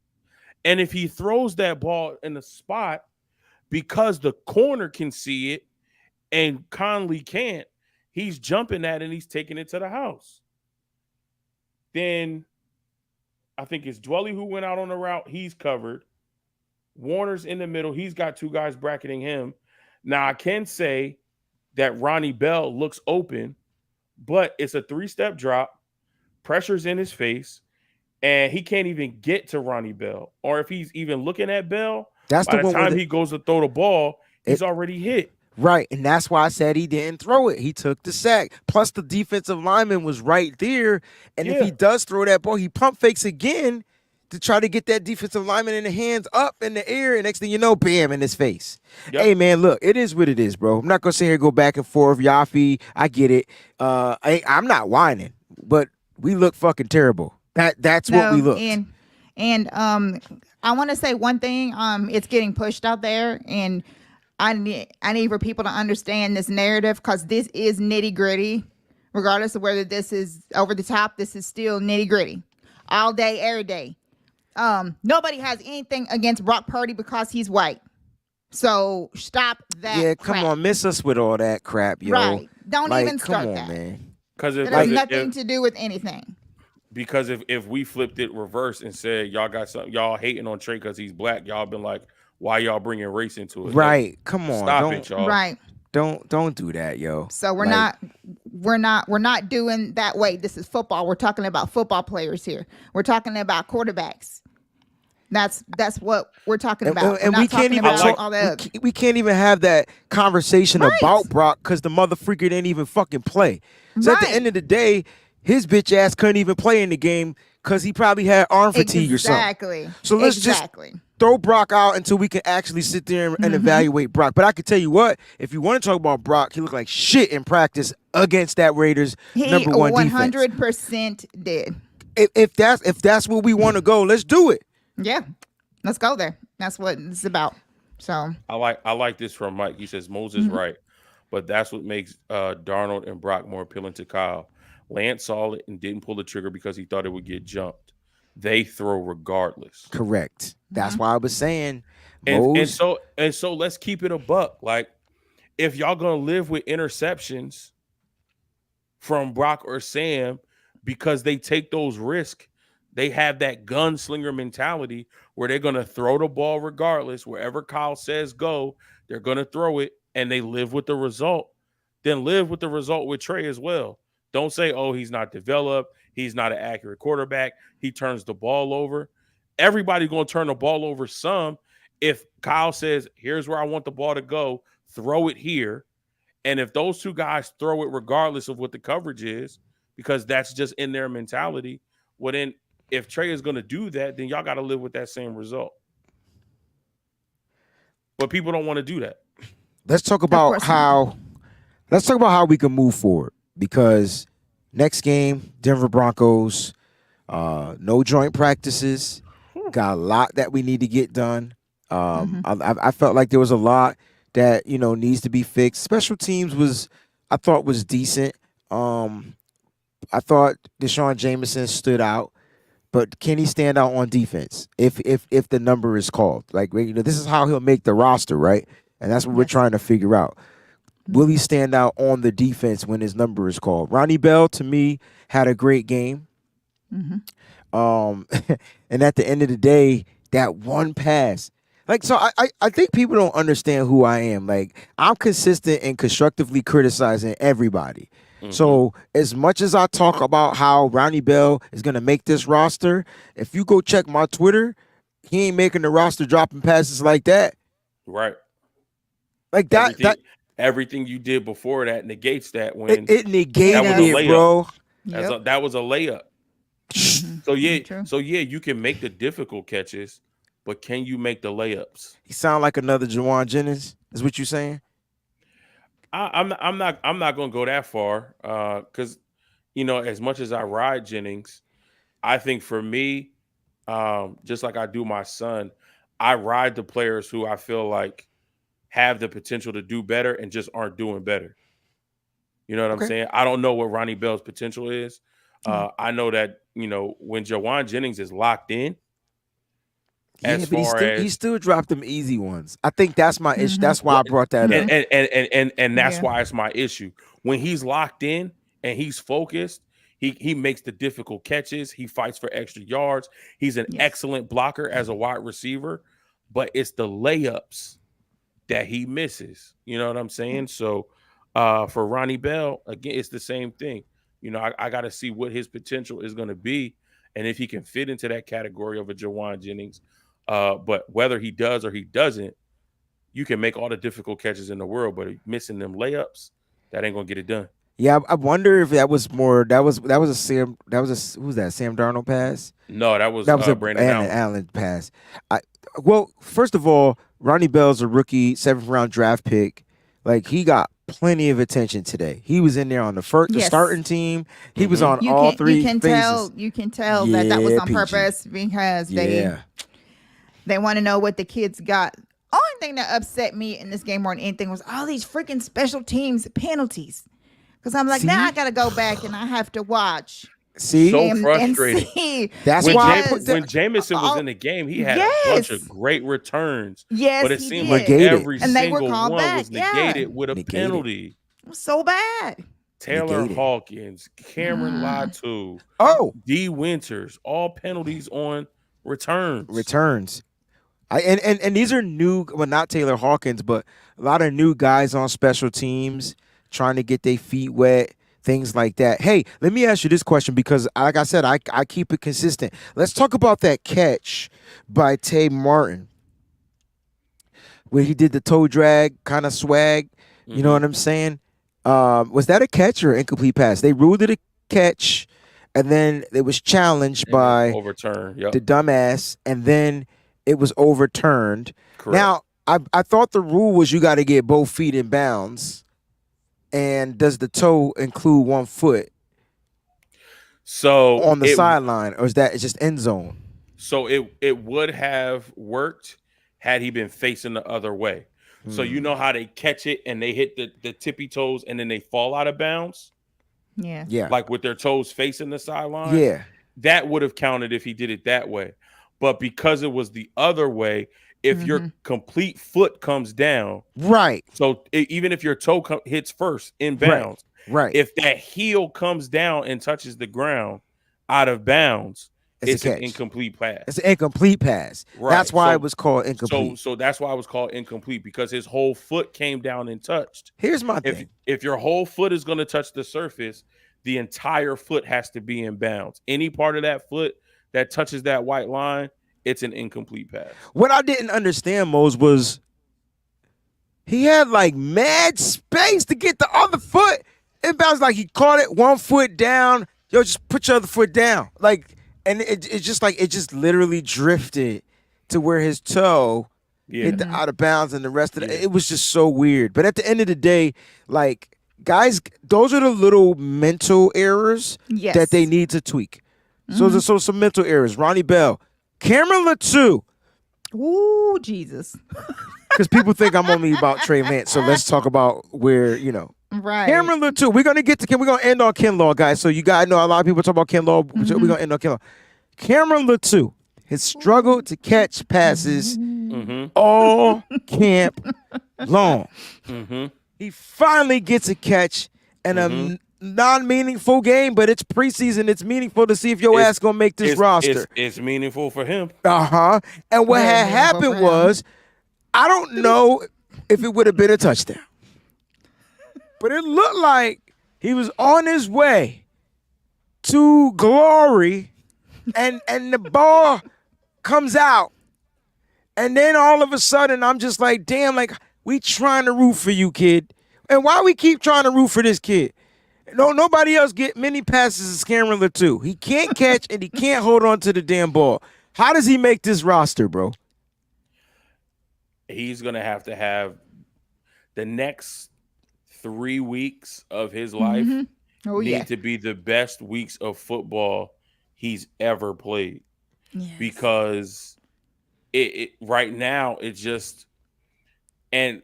And if he throws that ball in the spot because the corner can see it and Conley can't, he's jumping at it and he's taking it to the house. Then I think it's Dwelly who went out on the route. He's covered. Warner's in the middle. He's got two guys bracketing him. Now, I can say that Ronnie Bell looks open, but it's a 3-step drop. Pressure's in his face, and he can't even get to Ronnie Bell. Or if he's even looking at Bell, by the time he goes to throw the ball, he's already hit. Right, and that's why I said he didn't throw it. He took the sack. Plus, the defensive lineman was right there, and if he does throw that ball, he pump fakes again to try to get that defensive lineman in the hands up in the air, and next thing you know, bam, in his face. Yep. Hey, man, look, it is what it is, bro. I'm not going to sit here and go back and forth. Yafi, I get it. I'm not whining, but we look fucking terrible. That's what we look. And I want to say one thing. It's getting pushed out there, and I need for people to understand this narrative because this is nitty gritty. Regardless of whether this is over the top, this is still nitty gritty. All day, every day. Nobody has anything against Brock Purdy because he's white. So stop that. Yeah, crap. come on, miss us with all that crap, yo. Right. Don't even start come on, that. Man. Because it has nothing to do with anything. Because if we flipped it reverse and said y'all got something, y'all hating on Trey because he's black, y'all been like, why y'all bringing race into it? Right. Like, come on. Stop it, y'all. Right. Don't do that, yo. So we're not doing that way. This is football. We're talking about football players here. We're talking about quarterbacks. That's what we're talking about. And we can't even we can't even have that conversation about Brock because the motherfucker didn't even fucking play. So at the end of the day, his bitch ass couldn't even play in the game because he probably had arm fatigue or something. Exactly. So let's just throw Brock out until we can actually sit there and evaluate Brock. But I can tell you what, if you want to talk about Brock, he looked like shit in practice against that Raiders number one defense. He 100% did. If that's where we want to go, let's do it. Yeah, let's go there. That's what it's about. So I like this from Mike. He says Moses right, but that's what makes Darnold and Brock more appealing to Kyle. Lance saw it and didn't pull the trigger because he thought it would get jumped. They throw regardless. Correct. That's why I was saying. And so let's keep it a buck. Like, if y'all gonna live with interceptions from Brock or Sam because they take those risks, they have that gunslinger mentality where they're gonna throw the ball regardless. Wherever Kyle says go, they're gonna throw it, and they live with the result. Then live with the result with Trey as well. Don't say, oh, he's not developed. He's not an accurate quarterback. He turns the ball over. Everybody's going to turn the ball over some. If Kyle says, here's where I want the ball to go, throw it here. And if those two guys throw it regardless of what the coverage is, because that's just in their mentality, well, then if Trey is going to do that, then y'all got to live with that same result. But people don't want to do that. Let's talk about how we can move forward. Because next game, Denver Broncos, no joint practices, got a lot that we need to get done. I felt like there was a lot that needs to be fixed. Special teams I thought was decent. I thought Deshaun Jameson stood out, but can he stand out on defense if the number is called? Like this is how he'll make the roster, right? And that's what we're trying to figure out. Will he stand out on the defense when his number is called? Ronnie Bell, to me, had a great game. And at the end of the day, that one pass. I think people don't understand who I am. Like, I'm consistent in constructively criticizing everybody. So as much as I talk about how Ronnie Bell is going to make this roster, if you go check my Twitter, he ain't making the roster dropping passes like that. Right. Like everything you did before that negates that. When it negated it, bro. That was a layup. So yeah, you can make the difficult catches, but can you make the layups? He sound like another Jawan Jennings. Is what you saying? I'm not gonna go that far because as much as I ride Jennings, I think for me, just like I do my son, I ride the players who I feel like have the potential to do better and just aren't doing better. You know what I'm saying? I don't know what Ronnie Bell's potential is. I know that, when Jawan Jennings is locked in, he still dropped them easy ones. I think that's my issue. That's why I brought that up. And that's why it's my issue. When he's locked in and he's focused, he makes the difficult catches. He fights for extra yards. He's an excellent blocker as a wide receiver, but it's the layups that he misses. You know what I'm saying? So for Ronnie Bell, again, it's the same thing. I got to see what his potential is going to be and if he can fit into that category of a Jawan Jennings. But whether he does or he doesn't, you can make all the difficult catches in the world, but missing them layups, that ain't going to get it done. Yeah, I wonder if that was more. Who's that? Sam Darnold pass? No, that was a Brandon Allen pass. Well, first of all, Ronnie Bell's a rookie, 7th round draft pick. Like, he got plenty of attention today. He was in there on the starting team. He was on all three phases. You can tell that was on purpose because they want to know what the kids got. Only thing that upset me in this game more than anything was all these freaking special teams penalties. Because I'm like, now I got to go back and I have to watch. So frustrating. That's when Jameson was in the game, he had a bunch of great returns. Yes, but it seemed like every single one was negated with a penalty. It was so bad. Taylor Hawkins, Cameron Latu, D. Winters, all penalties on returns. And these are new, well, not Taylor Hawkins, but a lot of new guys on special teams trying to get their feet wet. things like that. Hey, let me ask you this question because, like I said, I keep it consistent. Let's talk about that catch by Tay Martin where he did the toe drag kind of swag. You know what I'm saying? Was that a catch or an incomplete pass? They ruled it a catch, and then it was challenged by overturned. The dumbass, and then it was overturned. Correct. Now, I thought the rule was you got to get both feet in bounds. And does the toe include 1 foot? So on the sideline, or is that it's just end zone? So it would have worked had he been facing the other way. So you know how they catch it and they hit the tippy toes and then they fall out of bounds? Yeah. Like with their toes facing the sideline? Yeah. That would have counted if he did it that way. But because it was the other way, if your complete foot comes down, right? So even if your toe hits first in bounds, right? If that heel comes down and touches the ground out of bounds, it's an incomplete pass. It's an incomplete pass. Right. That's why it was called incomplete. So that's why it was called incomplete, because his whole foot came down and touched. Here's my thing: if your whole foot is going to touch the surface, the entire foot has to be in bounds. Any part of that foot that touches that white line, it's an incomplete pass. What I didn't understand, Mose, was he had like mad space to get the other foot in bounds. Like he caught it 1 foot down. Yo, just put your other foot down. Like, and it's just like it just literally drifted to where his toe hit the out of bounds, and the rest of it was just so weird. But at the end of the day, like, guys, those are the little mental errors that they need to tweak. So there's some mental errors. Ronnie Bell. Cameron Latou. Ooh, Jesus. Because people think I'm only about Trey Lance, so let's talk about where, Right. Cameron Latou. We're going to end on Kinlaw, guys. So you guys know a lot of people talk about Kinlaw. So we're going to end on Kinlaw. Cameron Latou has struggled to catch passes all camp long. He finally gets a catch and a non-meaningful game, but it's preseason. It's meaningful to see if your ass gonna make this roster. It's meaningful for him. And what had happened was, I don't know if it would have been a touchdown, but it looked like he was on his way to glory, and the ball comes out, and then all of a sudden I'm just like, damn, like, we trying to root for you, kid. And why we keep trying to root for this kid? No, nobody else get many passes as Cameron Latou. He can't catch and he can't hold on to the damn ball. How does he make this roster, bro? He's going to have the next 3 weeks of his life need to be the best weeks of football he's ever played. Yes. Because it right now, it's just, and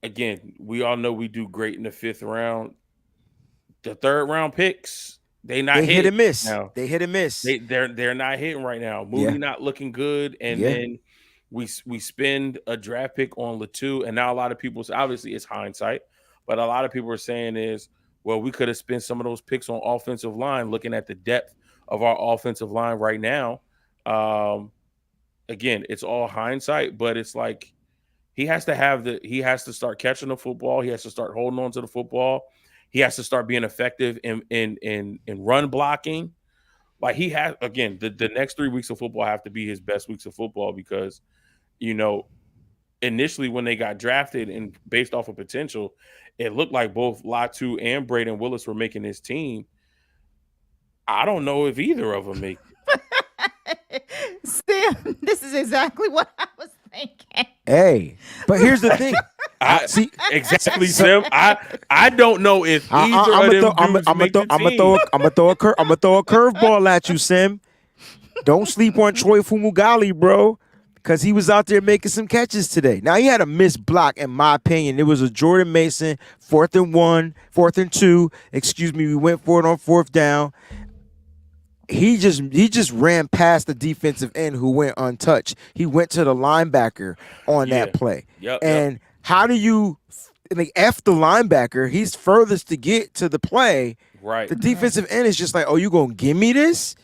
again, we all know we do great in the 5th round. The 3rd round picks, they hit and miss. Now. They hit and miss. They're not hitting right now. Moody not looking good, and then we spend a draft pick on Latou, and now a lot of people, obviously it's hindsight, but a lot of people are saying is, well, we could have spent some of those picks on offensive line, looking at the depth of our offensive line right now. Again, it's all hindsight, but it's like he has to start catching the football. He has to start holding on to the football. He has to start being effective in run blocking. Like he has, again, the next 3 weeks of football have to be his best weeks of football, because, initially when they got drafted and based off of potential, it looked like both Latou and Braden Willis were making his team. I don't know if either of them make it. Still, this is exactly what I was thinking. Hey, but here's the thing. Exactly, Sim. I don't know if either of them I'm gonna throw a curveball at you, Sim. Don't sleep on Troy Fumagalli, bro, because he was out there making some catches today. Now, he had a missed block, in my opinion. It was a Jordan Mason 4th and 2. Excuse me. We went for it on 4th down. He just ran past the defensive end who went untouched. He went to the linebacker on that play. And how do you F the linebacker? He's furthest to get to the play. Right. The defensive end is just like, oh, you gonna give me this?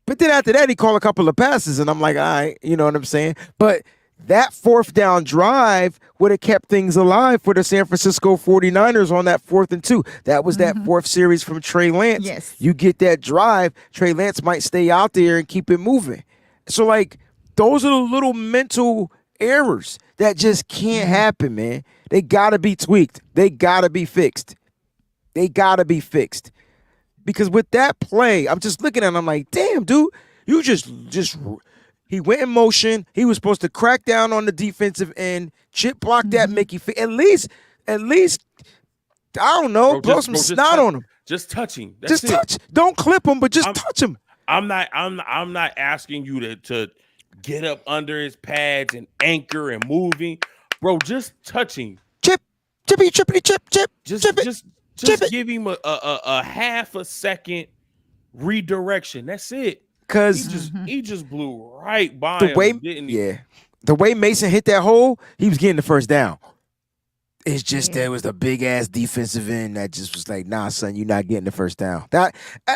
But then after that, he called a couple of passes, and I'm like, all right, you know what I'm saying? But That fourth down drive would have kept things alive for the San Francisco 49ers on that 4th and 2. That was that fourth series from Trey Lance. Yes. You get that drive, Trey Lance might stay out there and keep it moving. So, like, those are the little mental errors that just can't happen, man. They got to be tweaked. They got to be fixed. They got to be fixed. Because with that play, I'm just looking at him, I'm like, damn, dude, you just he went in motion. He was supposed to crack down on the defensive end, chip block that Mickey. At least, I don't know, blow some snot on him. Just touching. That's just touch. Don't clip him, but just touch him. I'm not asking you to get up under his pads and anchor and moving, bro. Just touching. Chippity, chip. Just give him a half a second redirection. That's it. Because he just blew right by him, didn't he? Yeah. The way Mason hit that hole, he was getting the first down. It's just there was the big ass defensive end that just was like, nah, son, you're not getting the first down.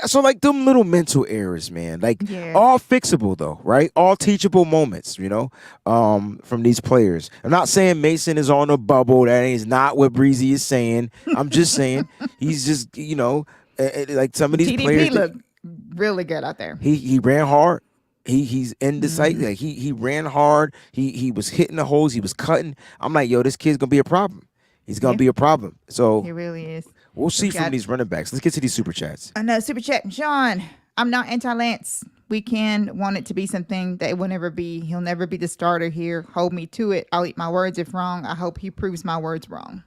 So like them little mental errors, man. Like all fixable though, right? All teachable moments, from these players. I'm not saying Mason is on a bubble. That is not what Breezy is saying. I'm just saying he's just, like some of these TDP players looked really good out there. He ran hard. He's indecisive. Like he ran hard. He was hitting the holes. He was cutting. I'm like, yo, this kid's gonna be a problem. He's gonna be a problem. So he really is. We'll see from these running backs. Let's get to these super chats. Another super chat, Sean. I'm not anti-Lance. We can want it to be something that it will never be. He'll never be the starter here. Hold me to it. I'll eat my words if wrong. I hope he proves my words wrong.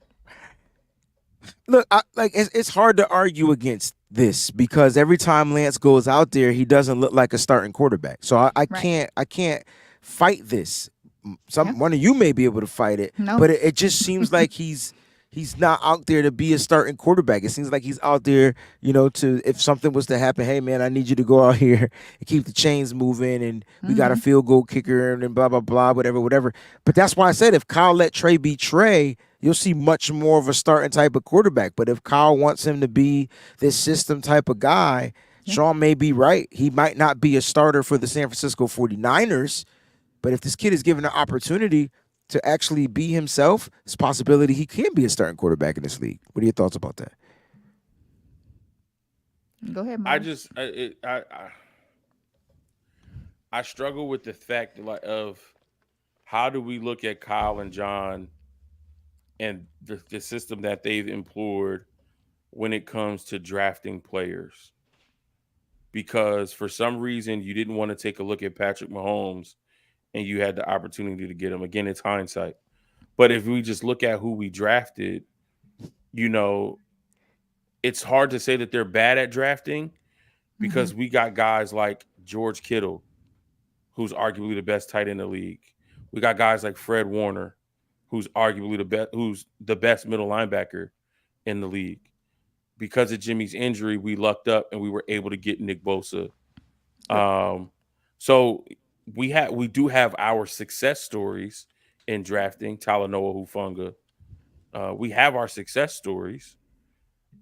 Look, it's hard to argue against this because every time Lance goes out there, he doesn't look like a starting quarterback. So I can't fight this. One of you may be able to fight it, but it just seems like he's not out there to be a starting quarterback. It seems like he's out there, to if something was to happen, hey man, I need you to go out here and keep the chains moving, and we got a field goal kicker and blah blah blah, whatever. But that's why I said if Kyle let Trey be Trey, you'll see much more of a starting type of quarterback. But if Kyle wants him to be this system type of guy, Sean may be right. He might not be a starter for the San Francisco 49ers. But if this kid is given an opportunity to actually be himself, it's a possibility he can be a starting quarterback in this league. What are your thoughts about that? Go ahead, Mike. I struggle with the fact of how do we look at Kyle and John and the system that they've employed when it comes to drafting players. Because for some reason you didn't want to take a look at Patrick Mahomes and you had the opportunity to get him. Again, it's hindsight. But if we just look at who we drafted, it's hard to say that they're bad at drafting because we got guys like George Kittle, who's arguably the best tight end in the league. We got guys like Fred Warner, who's arguably the best middle linebacker in the league. Because of Jimmy's injury, we lucked up and we were able to get Nick Bosa. So we do have our success stories in drafting Talanoa Hufanga. We have our success stories,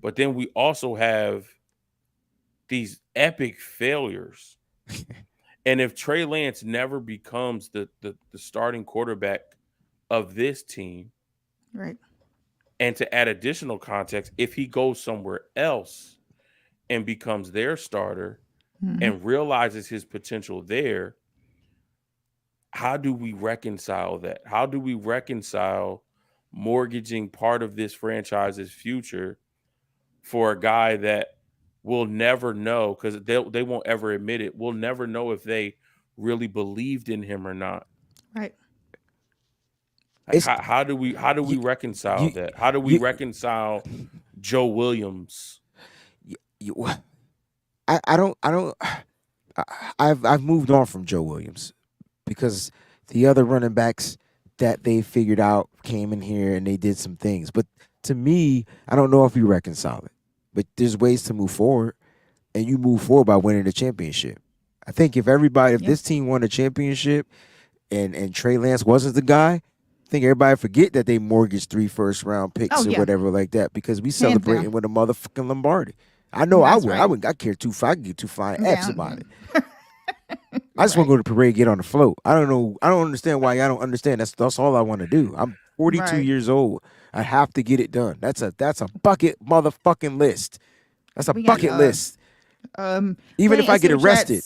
but then we also have these epic failures. And if Trey Lance never becomes the starting quarterback of this team, right? And to add additional context, if he goes somewhere else and becomes their starter and realizes his potential there, how do we reconcile that? How do we reconcile mortgaging part of this franchise's future for a guy that we'll never know, because they won't ever admit it. We'll never know if they really believed in him or not. Right. How do we reconcile that? How do we reconcile Joe Williams? I've moved on from Joe Williams because the other running backs that they figured out came in here and they did some things. But to me, I don't know if you reconcile it. But there's ways to move forward, and you move forward by winning the championship. I think if this team won a championship and Trey Lance wasn't the guy, I think everybody forget that they mortgaged 3 first-round picks or whatever like that, because we celebrating with a motherfucking Lombardi. I know I would. Right. I care too far. I can get too far and X about it. I just want to go to the parade, get on the float. I don't know. I don't understand why y'all don't understand. That's all I want to do. I'm 42 years old. I have to get it done. That's a bucket motherfucking list. That's a bucket list. Even if I get arrested.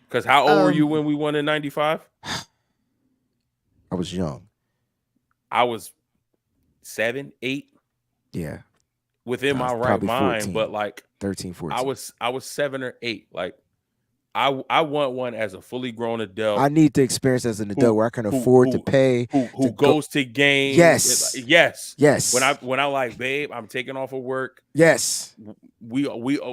Because how old were you when we won in 95? I was young. I was 7, 8. Yeah. Within my right mind, 14, but like 13, 14. I was 7 or 8. Like I want one as a fully grown adult. I need to experience as an adult where I can afford to pay. Who goes to games. Yes. Yes. When I like, babe, I'm taking off of work. Yes. We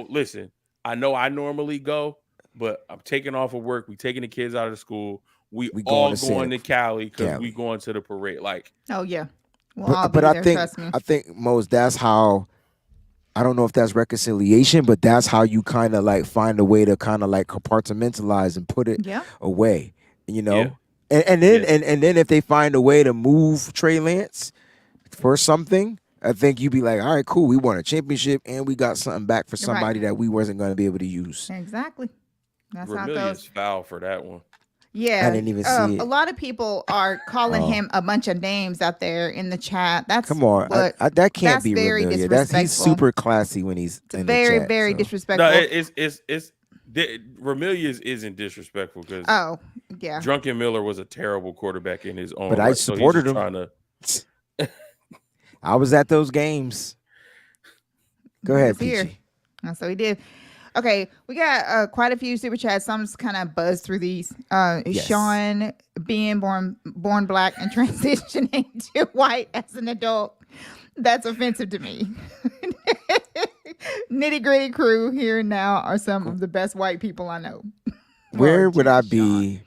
listen, I know I normally go, but I'm taking off of work. We taking the kids out of school. We all going to Cali because we going to the parade. Like, oh yeah. But I think most that's how. I don't know if that's reconciliation, but that's how you kind of like find a way to kind of like compartmentalize and put it away, you know? Yeah. And then if they find a way to move Trey Lance for something, I think you'd be like, all right, cool. We won a championship and we got something back for somebody that we wasn't going to be able to use. Exactly. That's how it Vermilion's goes. Foul for that one. Yeah, I didn't even see it. A lot of people are calling him a bunch of names out there in the chat. That's come on, that can't be very Vermillion. disrespectful. He's super classy when he's in very, the chat, very so. disrespectful. No, it's Vermillion isn't disrespectful because Drunken Miller was a terrible quarterback in his own. But I supported him. I was at those games. Go ahead, Peachy. So he did. Okay, we got quite a few super chats. So I'm just kind of buzzed through these. Sean being born black and transitioning to white as an adult. That's offensive to me. Nitty Gritty Crew here and now are some of the best white people I know. Where would I be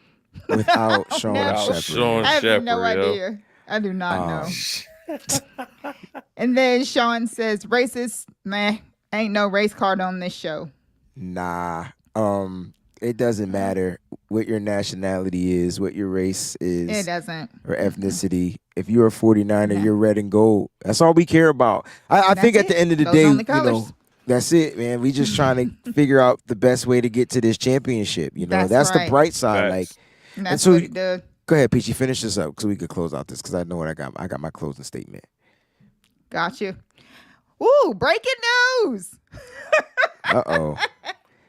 without Sean Shepard? I have no idea. I do not know. And then Sean says, racist, meh, ain't no race card on this show. Nah, it doesn't matter what your nationality is, what your race is. It doesn't. Or ethnicity. If you're a 49er, you're red and gold. That's all we care about. I think at the end of the day, you know, that's it, man. We just trying to figure out the best way to get to this championship. You know, that's the bright side. Like, and so what he did. Go ahead, Peachy, finish this up so we could close out this because I know what I got. I got my closing statement. Got you. Ooh, breaking news. Uh-oh.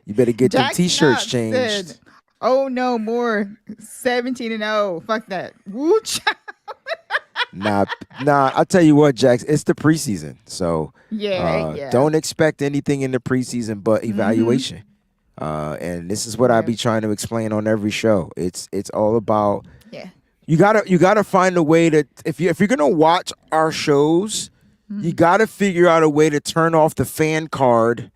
You better get them t-shirts changed. Said, oh, no more 17-0. Fuck that. Woo, Nah, I'll tell you what, Jax, it's the preseason. So don't expect anything in the preseason but evaluation. And this is what I be trying to explain on every show. It's all about you gotta find a way to if you're gonna watch our shows, you gotta figure out a way to turn off the fan card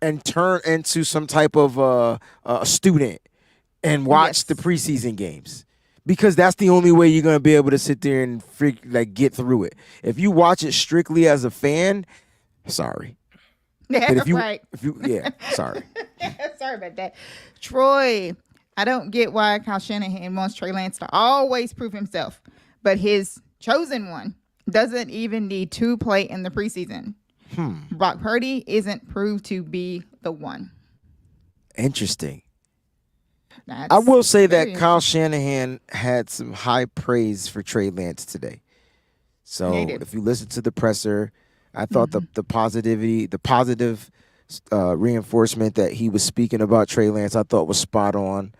and turn into some type of a student and watch the preseason games. Because that's the only way you're gonna be able to sit there and get through it. If you watch it strictly as a fan, sorry. Yeah, but sorry. Sorry about that. Troy, I don't get why Kyle Shanahan wants Trey Lance to always prove himself, but his chosen one doesn't even need to play in the preseason. Brock Purdy isn't proved to be the one. Interesting. I will say that Kyle Shanahan had some high praise for Trey Lance today. So if you listen to the presser, I thought the positive reinforcement that he was speaking about Trey Lance, I thought was spot on.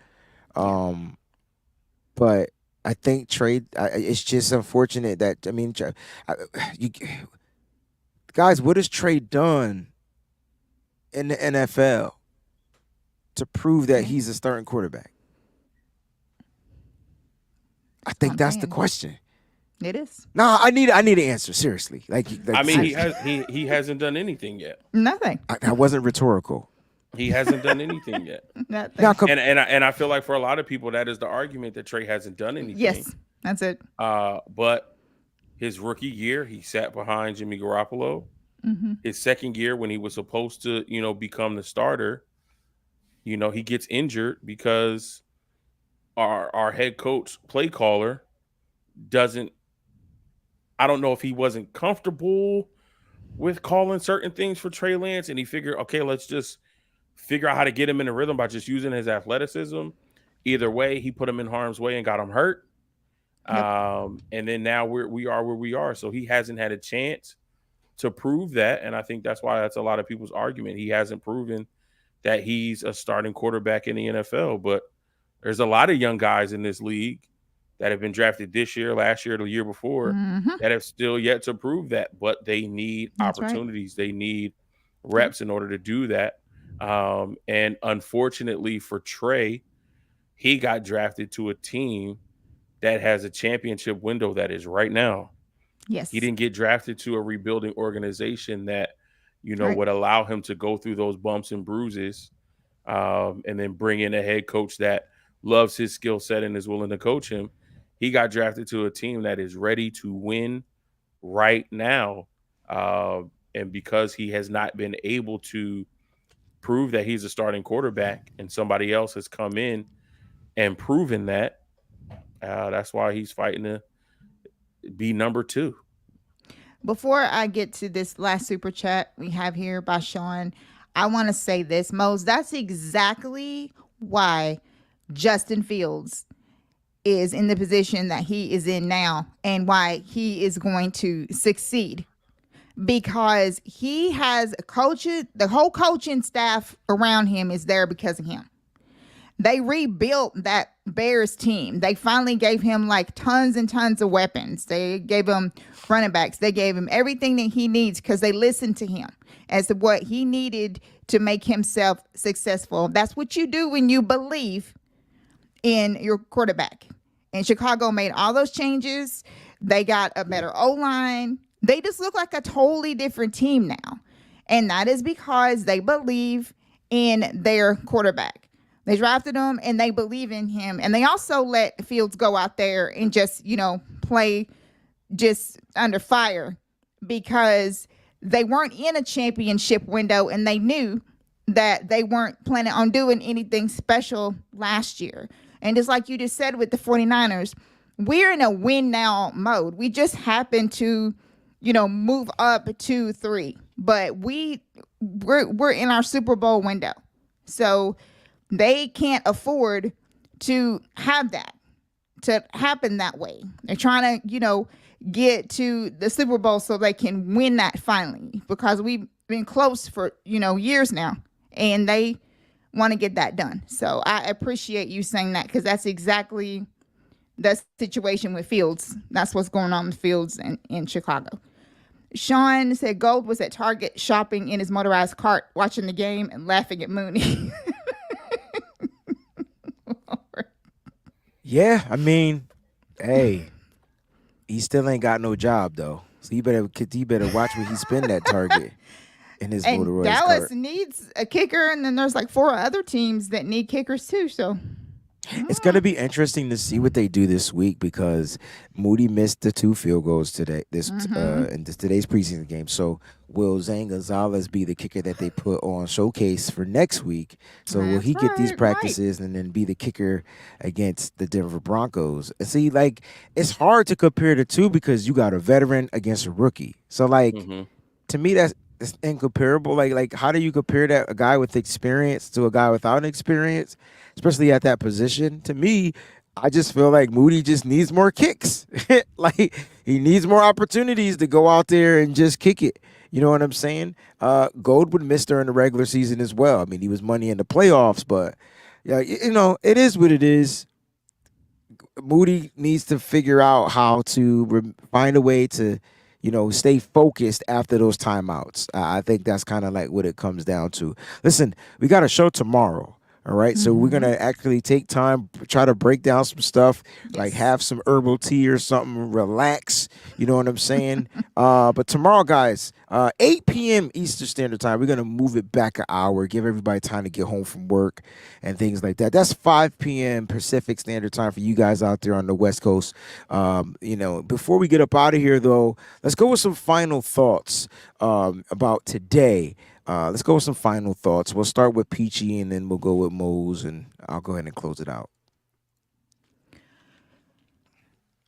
But I think Trey, it's just unfortunate that, I mean, guys, what has Trey done in the NFL to prove that he's a starting quarterback? I think that's the question. It is. No, I need an answer. Seriously, like I mean, he hasn't done anything yet. Nothing. That wasn't rhetorical. He hasn't done anything yet. Nothing. And I feel like for a lot of people that is the argument that Trey hasn't done anything. Yes, that's it. But his rookie year, he sat behind Jimmy Garoppolo. His second year, when he was supposed to, become the starter, he gets injured because our head coach, play caller, I don't know if he wasn't comfortable with calling certain things for Trey Lance, and he figured, okay, let's just figure out how to get him in the rhythm by just using his athleticism. Either way, he put him in harm's way and got him hurt. Yep. And then now we are where we are. So he hasn't had a chance to prove that. And I think that's why that's a lot of people's argument. He hasn't proven that he's a starting quarterback in the NFL. But there's a lot of young guys in this league that have been drafted this year, last year, the year before, that have still yet to prove that. But they need opportunities. Right. They need reps in order to do that. And unfortunately for Trey, he got drafted to a team that has a championship window that is right now. Yes. He didn't get drafted to a rebuilding organization that, would allow him to go through those bumps and bruises, and then bring in a head coach that loves his skill set and is willing to coach him. He got drafted to a team that is ready to win right now. And because he has not been able to prove that he's a starting quarterback and somebody else has come in and proven that, that's why he's fighting to be number 2. Before I get to this last super chat we have here by Sean, I want to say this, Mose. That's exactly why Justin Fields is in the position that he is in now and why he is going to succeed. Because he has coaches, the whole coaching staff around him is there because of him. They rebuilt that Bears team. They finally gave him like tons and tons of weapons. They gave him running backs. They gave him everything that he needs because they listened to him as to what he needed to make himself successful. That's what you do when you believe in your quarterback. And Chicago made all those changes. They got a better O-line. They just look like a totally different team now. And that is because they believe in their quarterback. They drafted him and they believe in him. And they also let Fields go out there and just, play just under fire because they weren't in a championship window and they knew that they weren't planning on doing anything special last year. And just like you just said with the 49ers, we're in a win now mode. We just happen to, move up to 3, but we're in our Super Bowl window. So they can't afford to have that to happen that way. They're trying to, get to the Super Bowl so they can win that finally because we've been close for, years now and they want to get that done. So I appreciate you saying that because that's exactly the situation with Fields. That's what's going on with Fields in Chicago. Sean said Gold was at Target shopping in his motorized cart, watching the game and laughing at Mooney. Yeah, I mean, hey, he still ain't got no job though. So you better watch where he spend that Target in his motorized Dallas cart. needs a kicker, and then there's like 4 other teams that need kickers too. So it's going to be interesting to see what they do this week because Moody missed the 2 field goals today in today's preseason game. So will Zane Gonzalez be the kicker that they put on showcase for next week? So will he get these practices and then be the kicker against the Denver Broncos? And see, like, it's hard to compare the two because you got a veteran against a rookie. So, like, to me, that's incomparable. Like, how do you compare that a guy with experience to a guy without experience, especially at that position? To me, I just feel like Moody just needs more kicks. Like, he needs more opportunities to go out there and just kick it. You know what I'm saying? Gold missed during the regular season as well. I mean, he was money in the playoffs, but it is what it is. Moody needs to figure out how to find a way to, stay focused after those timeouts. I think that's kind of like what it comes down to. Listen, we got a show tomorrow. All right. So we're going to actually take time, try to break down some stuff, like have some herbal tea or something, relax. You know what I'm saying? But tomorrow, guys, 8 p.m. Eastern Standard Time, we're going to move it back an hour, give everybody time to get home from work and things like that. That's 5 p.m. Pacific Standard Time for you guys out there on the West Coast. Before we get up out of here, though, let's go with some final thoughts about today. Let's go with some final thoughts. We'll start with Peachy, and then we'll go with Mose, and I'll go ahead and close it out.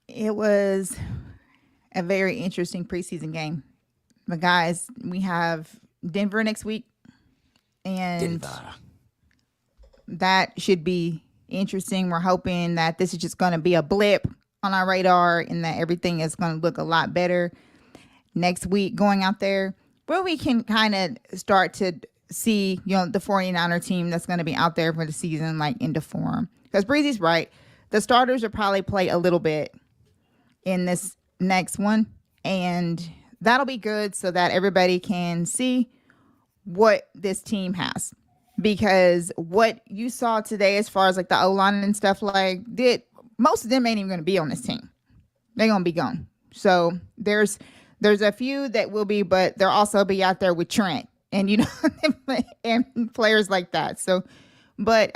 It was a very interesting preseason game. But, guys, we have Denver next week, and that should be interesting. We're hoping that this is just going to be a blip on our radar and that everything is going to look a lot better next week going out there, where we can kind of start to see, the 49er team that's going to be out there for the season, like into form. Because Breezy's right. The starters will probably play a little bit in this next one, and that'll be good so that everybody can see what this team has. Because what you saw today, as far as like the O-line and stuff, most of them ain't even going to be on this team. They're going to be gone. So there's a few that will be, but they'll also be out there with Trent and, and players like that. So, but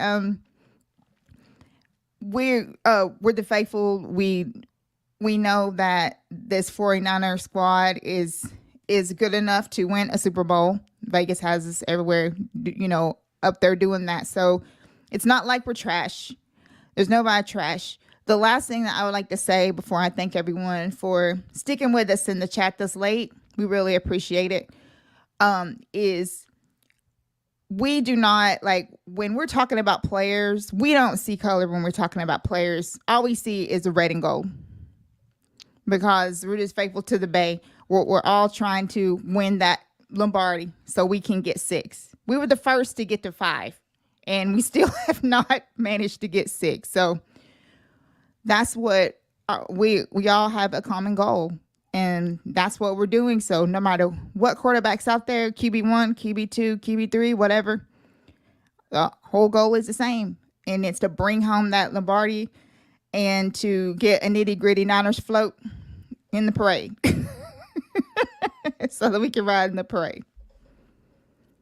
we're the faithful. We know that this 49er squad is good enough to win a Super Bowl. Vegas has us everywhere, up there doing that. So it's not like we're trash. There's nobody trash. The last thing that I would like to say before I thank everyone for sticking with us in the chat this late, we really appreciate it, is we do not, when we're talking about players, we don't see color when we're talking about players. All we see is the red and gold, because we're just faithful to the Bay. We're all trying to win that Lombardi so we can get 6. We were the first to get to 5, and we still have not managed to get 6. So that's what we all have a common goal, and that's what we're doing. So no matter what quarterback's out there, QB1, QB2, QB3, whatever, the whole goal is the same, and it's to bring home that Lombardi and to get a nitty-gritty Niners float in the parade so that we can ride in the parade.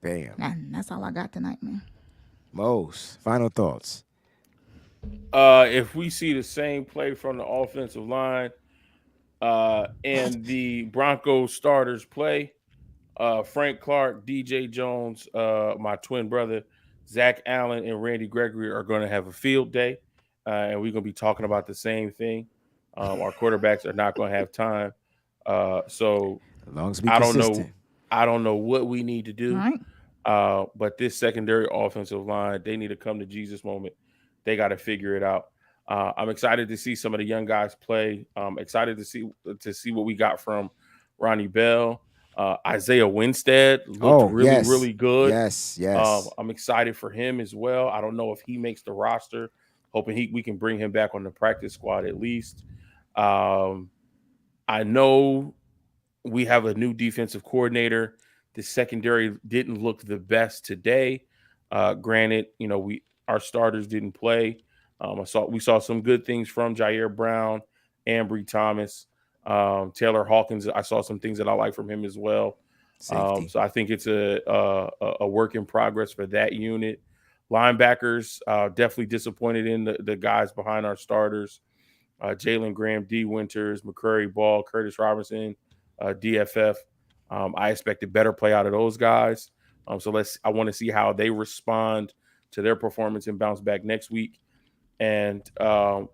Bam. And that's all I got tonight, man. Mose, final thoughts. If we see the same play from the offensive line and the Broncos starters play, Frank Clark, DJ Jones, my twin brother, Zach Allen, and Randy Gregory are going to have a field day, and we're going to be talking about the same thing. Our quarterbacks are not going to have time. So as long as we consistent. I don't know what we need to do. All right. But this secondary offensive line, they need to come to Jesus moment. They got to figure it out. I'm excited to see some of the young guys play. Excited to see what we got from Ronnie Bell. Isaiah Winstead looked really good. Yes. I'm excited for him as well. I don't know if he makes the roster. Hoping we can bring him back on the practice squad at least. I know we have a new defensive coordinator. The secondary didn't look the best today. Granted, our starters didn't play. We saw some good things from Jair Brown, Ambry Thomas, Taylor Hawkins. I saw some things that I like from him as well. So I think it's a work in progress for that unit. Linebackers, definitely disappointed in the guys behind our starters. Jalen Graham, D. Winters, McCurry Ball, Curtis Robinson, DFF. I expected better play out of those guys. I want to see how they respond to their performance and bounce back next week. And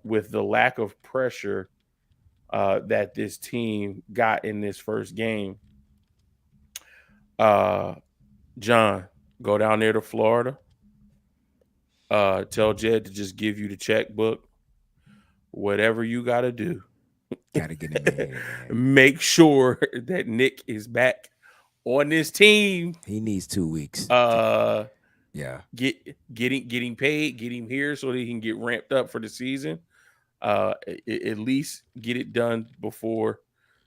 with the lack of pressure that this team got in this first game, John, go down there to Florida. Tell Jed to just give you the checkbook. Whatever you got to do. Gotta get in there. Make sure that Nick is back on this team. He needs 2 weeks. Yeah. Getting paid, get him here so that he can get ramped up for the season. At least get it done before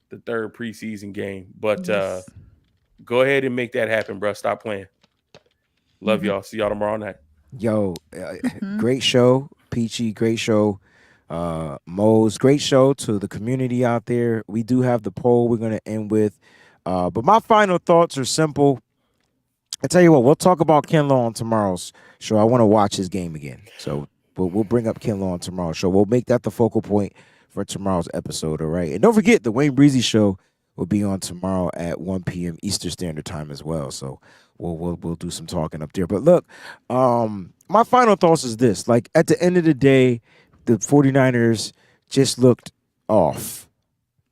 the third preseason game. But Yes. Go ahead and make that happen, bro. Stop playing. Love y'all. See y'all tomorrow night. Yo, great show, Peachy. Great show. Mose, great show to the community out there. We do have the poll we're going to end with. But my final thoughts are simple. I tell you what, we'll talk about Ken Law on tomorrow's show. I want to watch his game again. So we'll bring up Ken Law on tomorrow's show. We'll make that the focal point for tomorrow's episode, all right? And don't forget, the Wayne Breezy Show will be on tomorrow at 1 p.m. Eastern Standard Time as well. So we'll do some talking up there. But look, my final thoughts is this. Like, at the end of the day, the 49ers just looked off.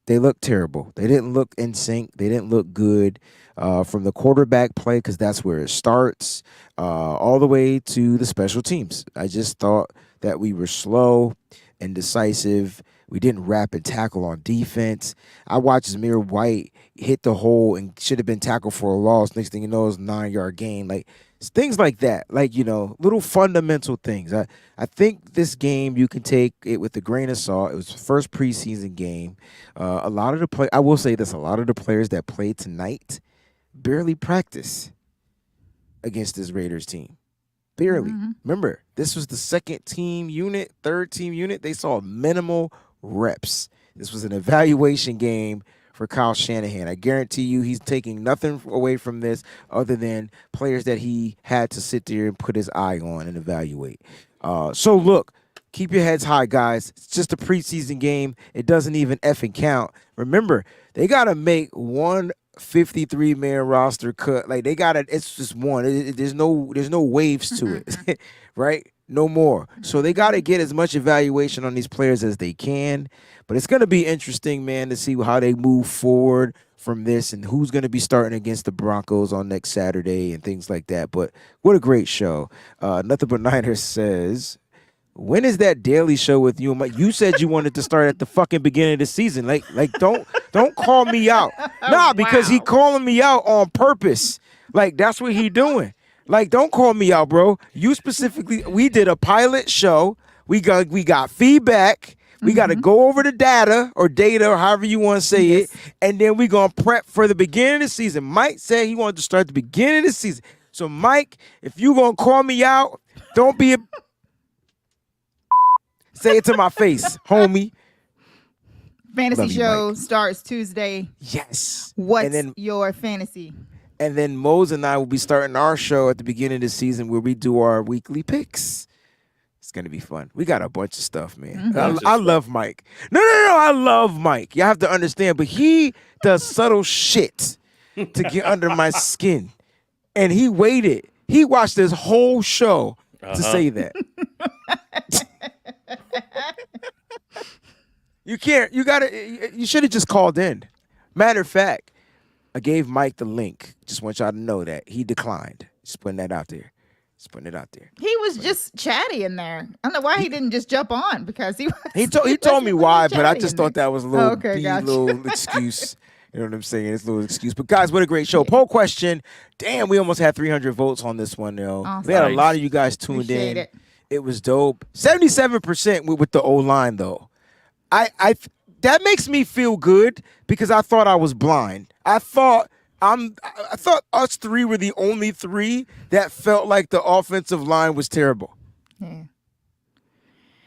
They looked terrible. They didn't look in sync. They didn't look good from the quarterback play, because that's where it starts, all the way to the special teams. I just thought that we were slow, indecisive. We didn't rapid tackle on defense. I watched Zamir White hit the hole and should have been tackled for a loss. Next thing you know, it's a 9-yard gain. Like, things like that. Like, little fundamental things. I think this game, you can take it with a grain of salt. It was the first preseason game. A lot of the I will say this, a lot of the players that played tonight barely practice against this Raiders team. Barely. Mm-hmm. Remember, this was the second team unit, third team unit. They saw minimal reps. This was an evaluation game for Kyle Shanahan. I guarantee you he's taking nothing away from this other than players that he had to sit there and put his eye on and evaluate. So look, keep your heads high, guys. It's just a preseason game. It doesn't even effing count. Remember, they got to make one 53-man roster cut. Like, they got to, it's just one. There's no waves to it, right? No more. So they got to get as much evaluation on these players as they can. But it's going to be interesting, man, to see how they move forward from this and who's going to be starting against the Broncos on next Saturday and things like that. But what a great show. Nothing But Niners says, when is that daily show with you? You said you wanted to start at the fucking beginning of the season. Like don't call me out. Nah, because he calling me out on purpose. Like, that's what he doing. Like, don't call me out, bro. You specifically, we did a pilot show. We got feedback. We got to go over the data or however you want to say it. And then we going to prep for the beginning of the season. Mike said he wanted to start the beginning of the season. So, Mike, if you going to call me out, don't be a... Say it to my face, homie. Fantasy show starts Tuesday. Yes. What's your fantasy? And then Mose and I will be starting our show at the beginning of the season where we do our weekly picks. It's going to be fun. We got a bunch of stuff, man. Mm-hmm. I love Mike. No. I love Mike. You have to understand, but he does subtle shit to get under my skin. And he waited. He watched this whole show to say that. You can't. You should have just called in. Matter of fact, I gave Mike the link. Just want y'all to know that he declined. Just putting that out there. He was just chatty in there. I don't know why he didn't just jump on, because he told me why, but I just thought that was a little little excuse. You know what I'm saying? It's a little excuse. But guys, what a great show. Poll question. Damn, we almost had 300 votes on this one, though. Awesome. We had a lot of you guys tuned in. It was dope. 77% with the O-line, though. I that makes me feel good, because I thought I was blind. I thought us three were the only three that felt like the offensive line was terrible. Yeah.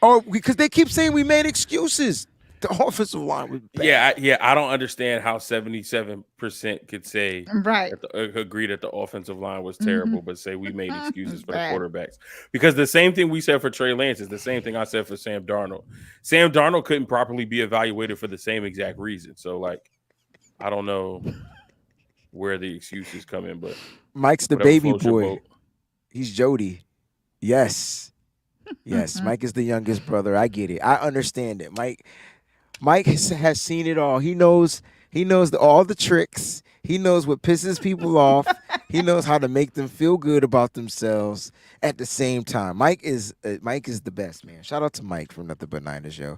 Oh, because they keep saying we made excuses. The offensive line was bad. Yeah. I don't understand how 77% could say agree that the offensive line was terrible, but say we made excuses for the quarterbacks. Because the same thing we said for Trey Lance is the same thing I said for Sam Darnold. Sam Darnold couldn't properly be evaluated for the same exact reason. So, like, I don't know where the excuses come in, but Mike's the baby boy. He's Jody. Yes. Mike is the youngest brother. I get it. I understand it. Mike has seen it all. He knows all the tricks. He knows what pisses people off. He knows how to make them feel good about themselves at the same time. Mike is the best, man. Shout out to Mike from Nothing But Niners Show.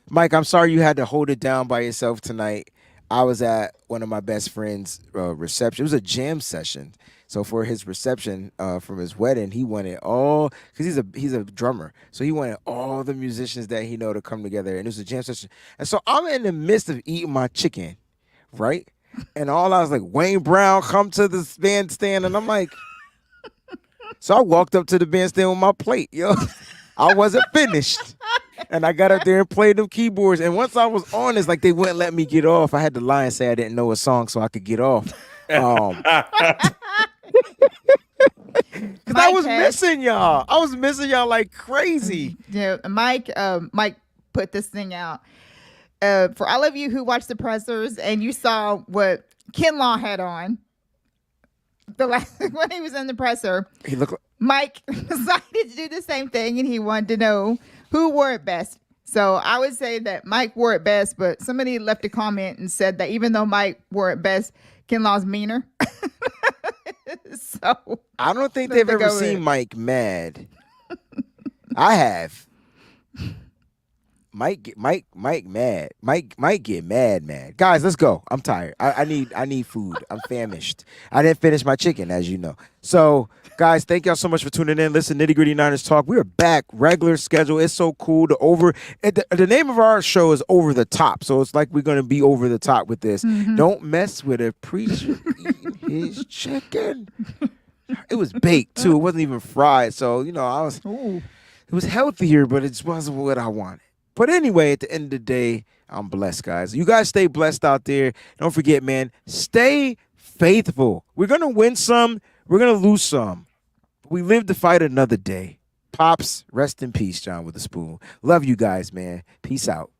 Mike, I'm sorry you had to hold it down by yourself tonight. I was at one of my best friend's reception. It was a jam session. So for his reception from his wedding, he wanted all, because he's a drummer. So he wanted all the musicians that he know to come together. And it was a jam session. And so I'm in the midst of eating my chicken, right? And all I was like, Wayne Brown, come to the bandstand. And I'm like, so I walked up to the bandstand with my plate, yo. I wasn't finished. And I got up there and played them keyboards. And once I was on, it's like they wouldn't let me get off. I had to lie and say I didn't know a song so I could get off. Because I was missing y'all. I was missing y'all like crazy. Yeah, Mike put this thing out. For all of you who watched the pressers and you saw what Kinlaw had on when he was in the presser, he looked like... Mike decided to do the same thing, and he wanted to know who wore it best, So I would say that Mike wore it best, but somebody left a comment and said that even though Mike wore it best, Kinlaw's meaner. So I don't think they've ever seen Mike mad. I have. Mike mad. Mike get mad. Guys, let's go. I'm tired. I need food. I'm famished. I didn't finish my chicken, as you know. So, guys, thank y'all so much for tuning in. Listen, Nitty Gritty Niners Talk. We are back. Regular schedule. It's so cool. The name of our show is Over the Top. So it's like we're gonna be over the top with this. Mm-hmm. Don't mess with a preacher eating his chicken. It was baked too. It wasn't even fried. So, it was healthier, but it just wasn't what I wanted. But anyway, at the end of the day, I'm blessed, guys. You guys stay blessed out there. Don't forget, man, stay faithful. We're going to win some. We're going to lose some. We live to fight another day. Pops, rest in peace, John with a spoon. Love you guys, man. Peace out.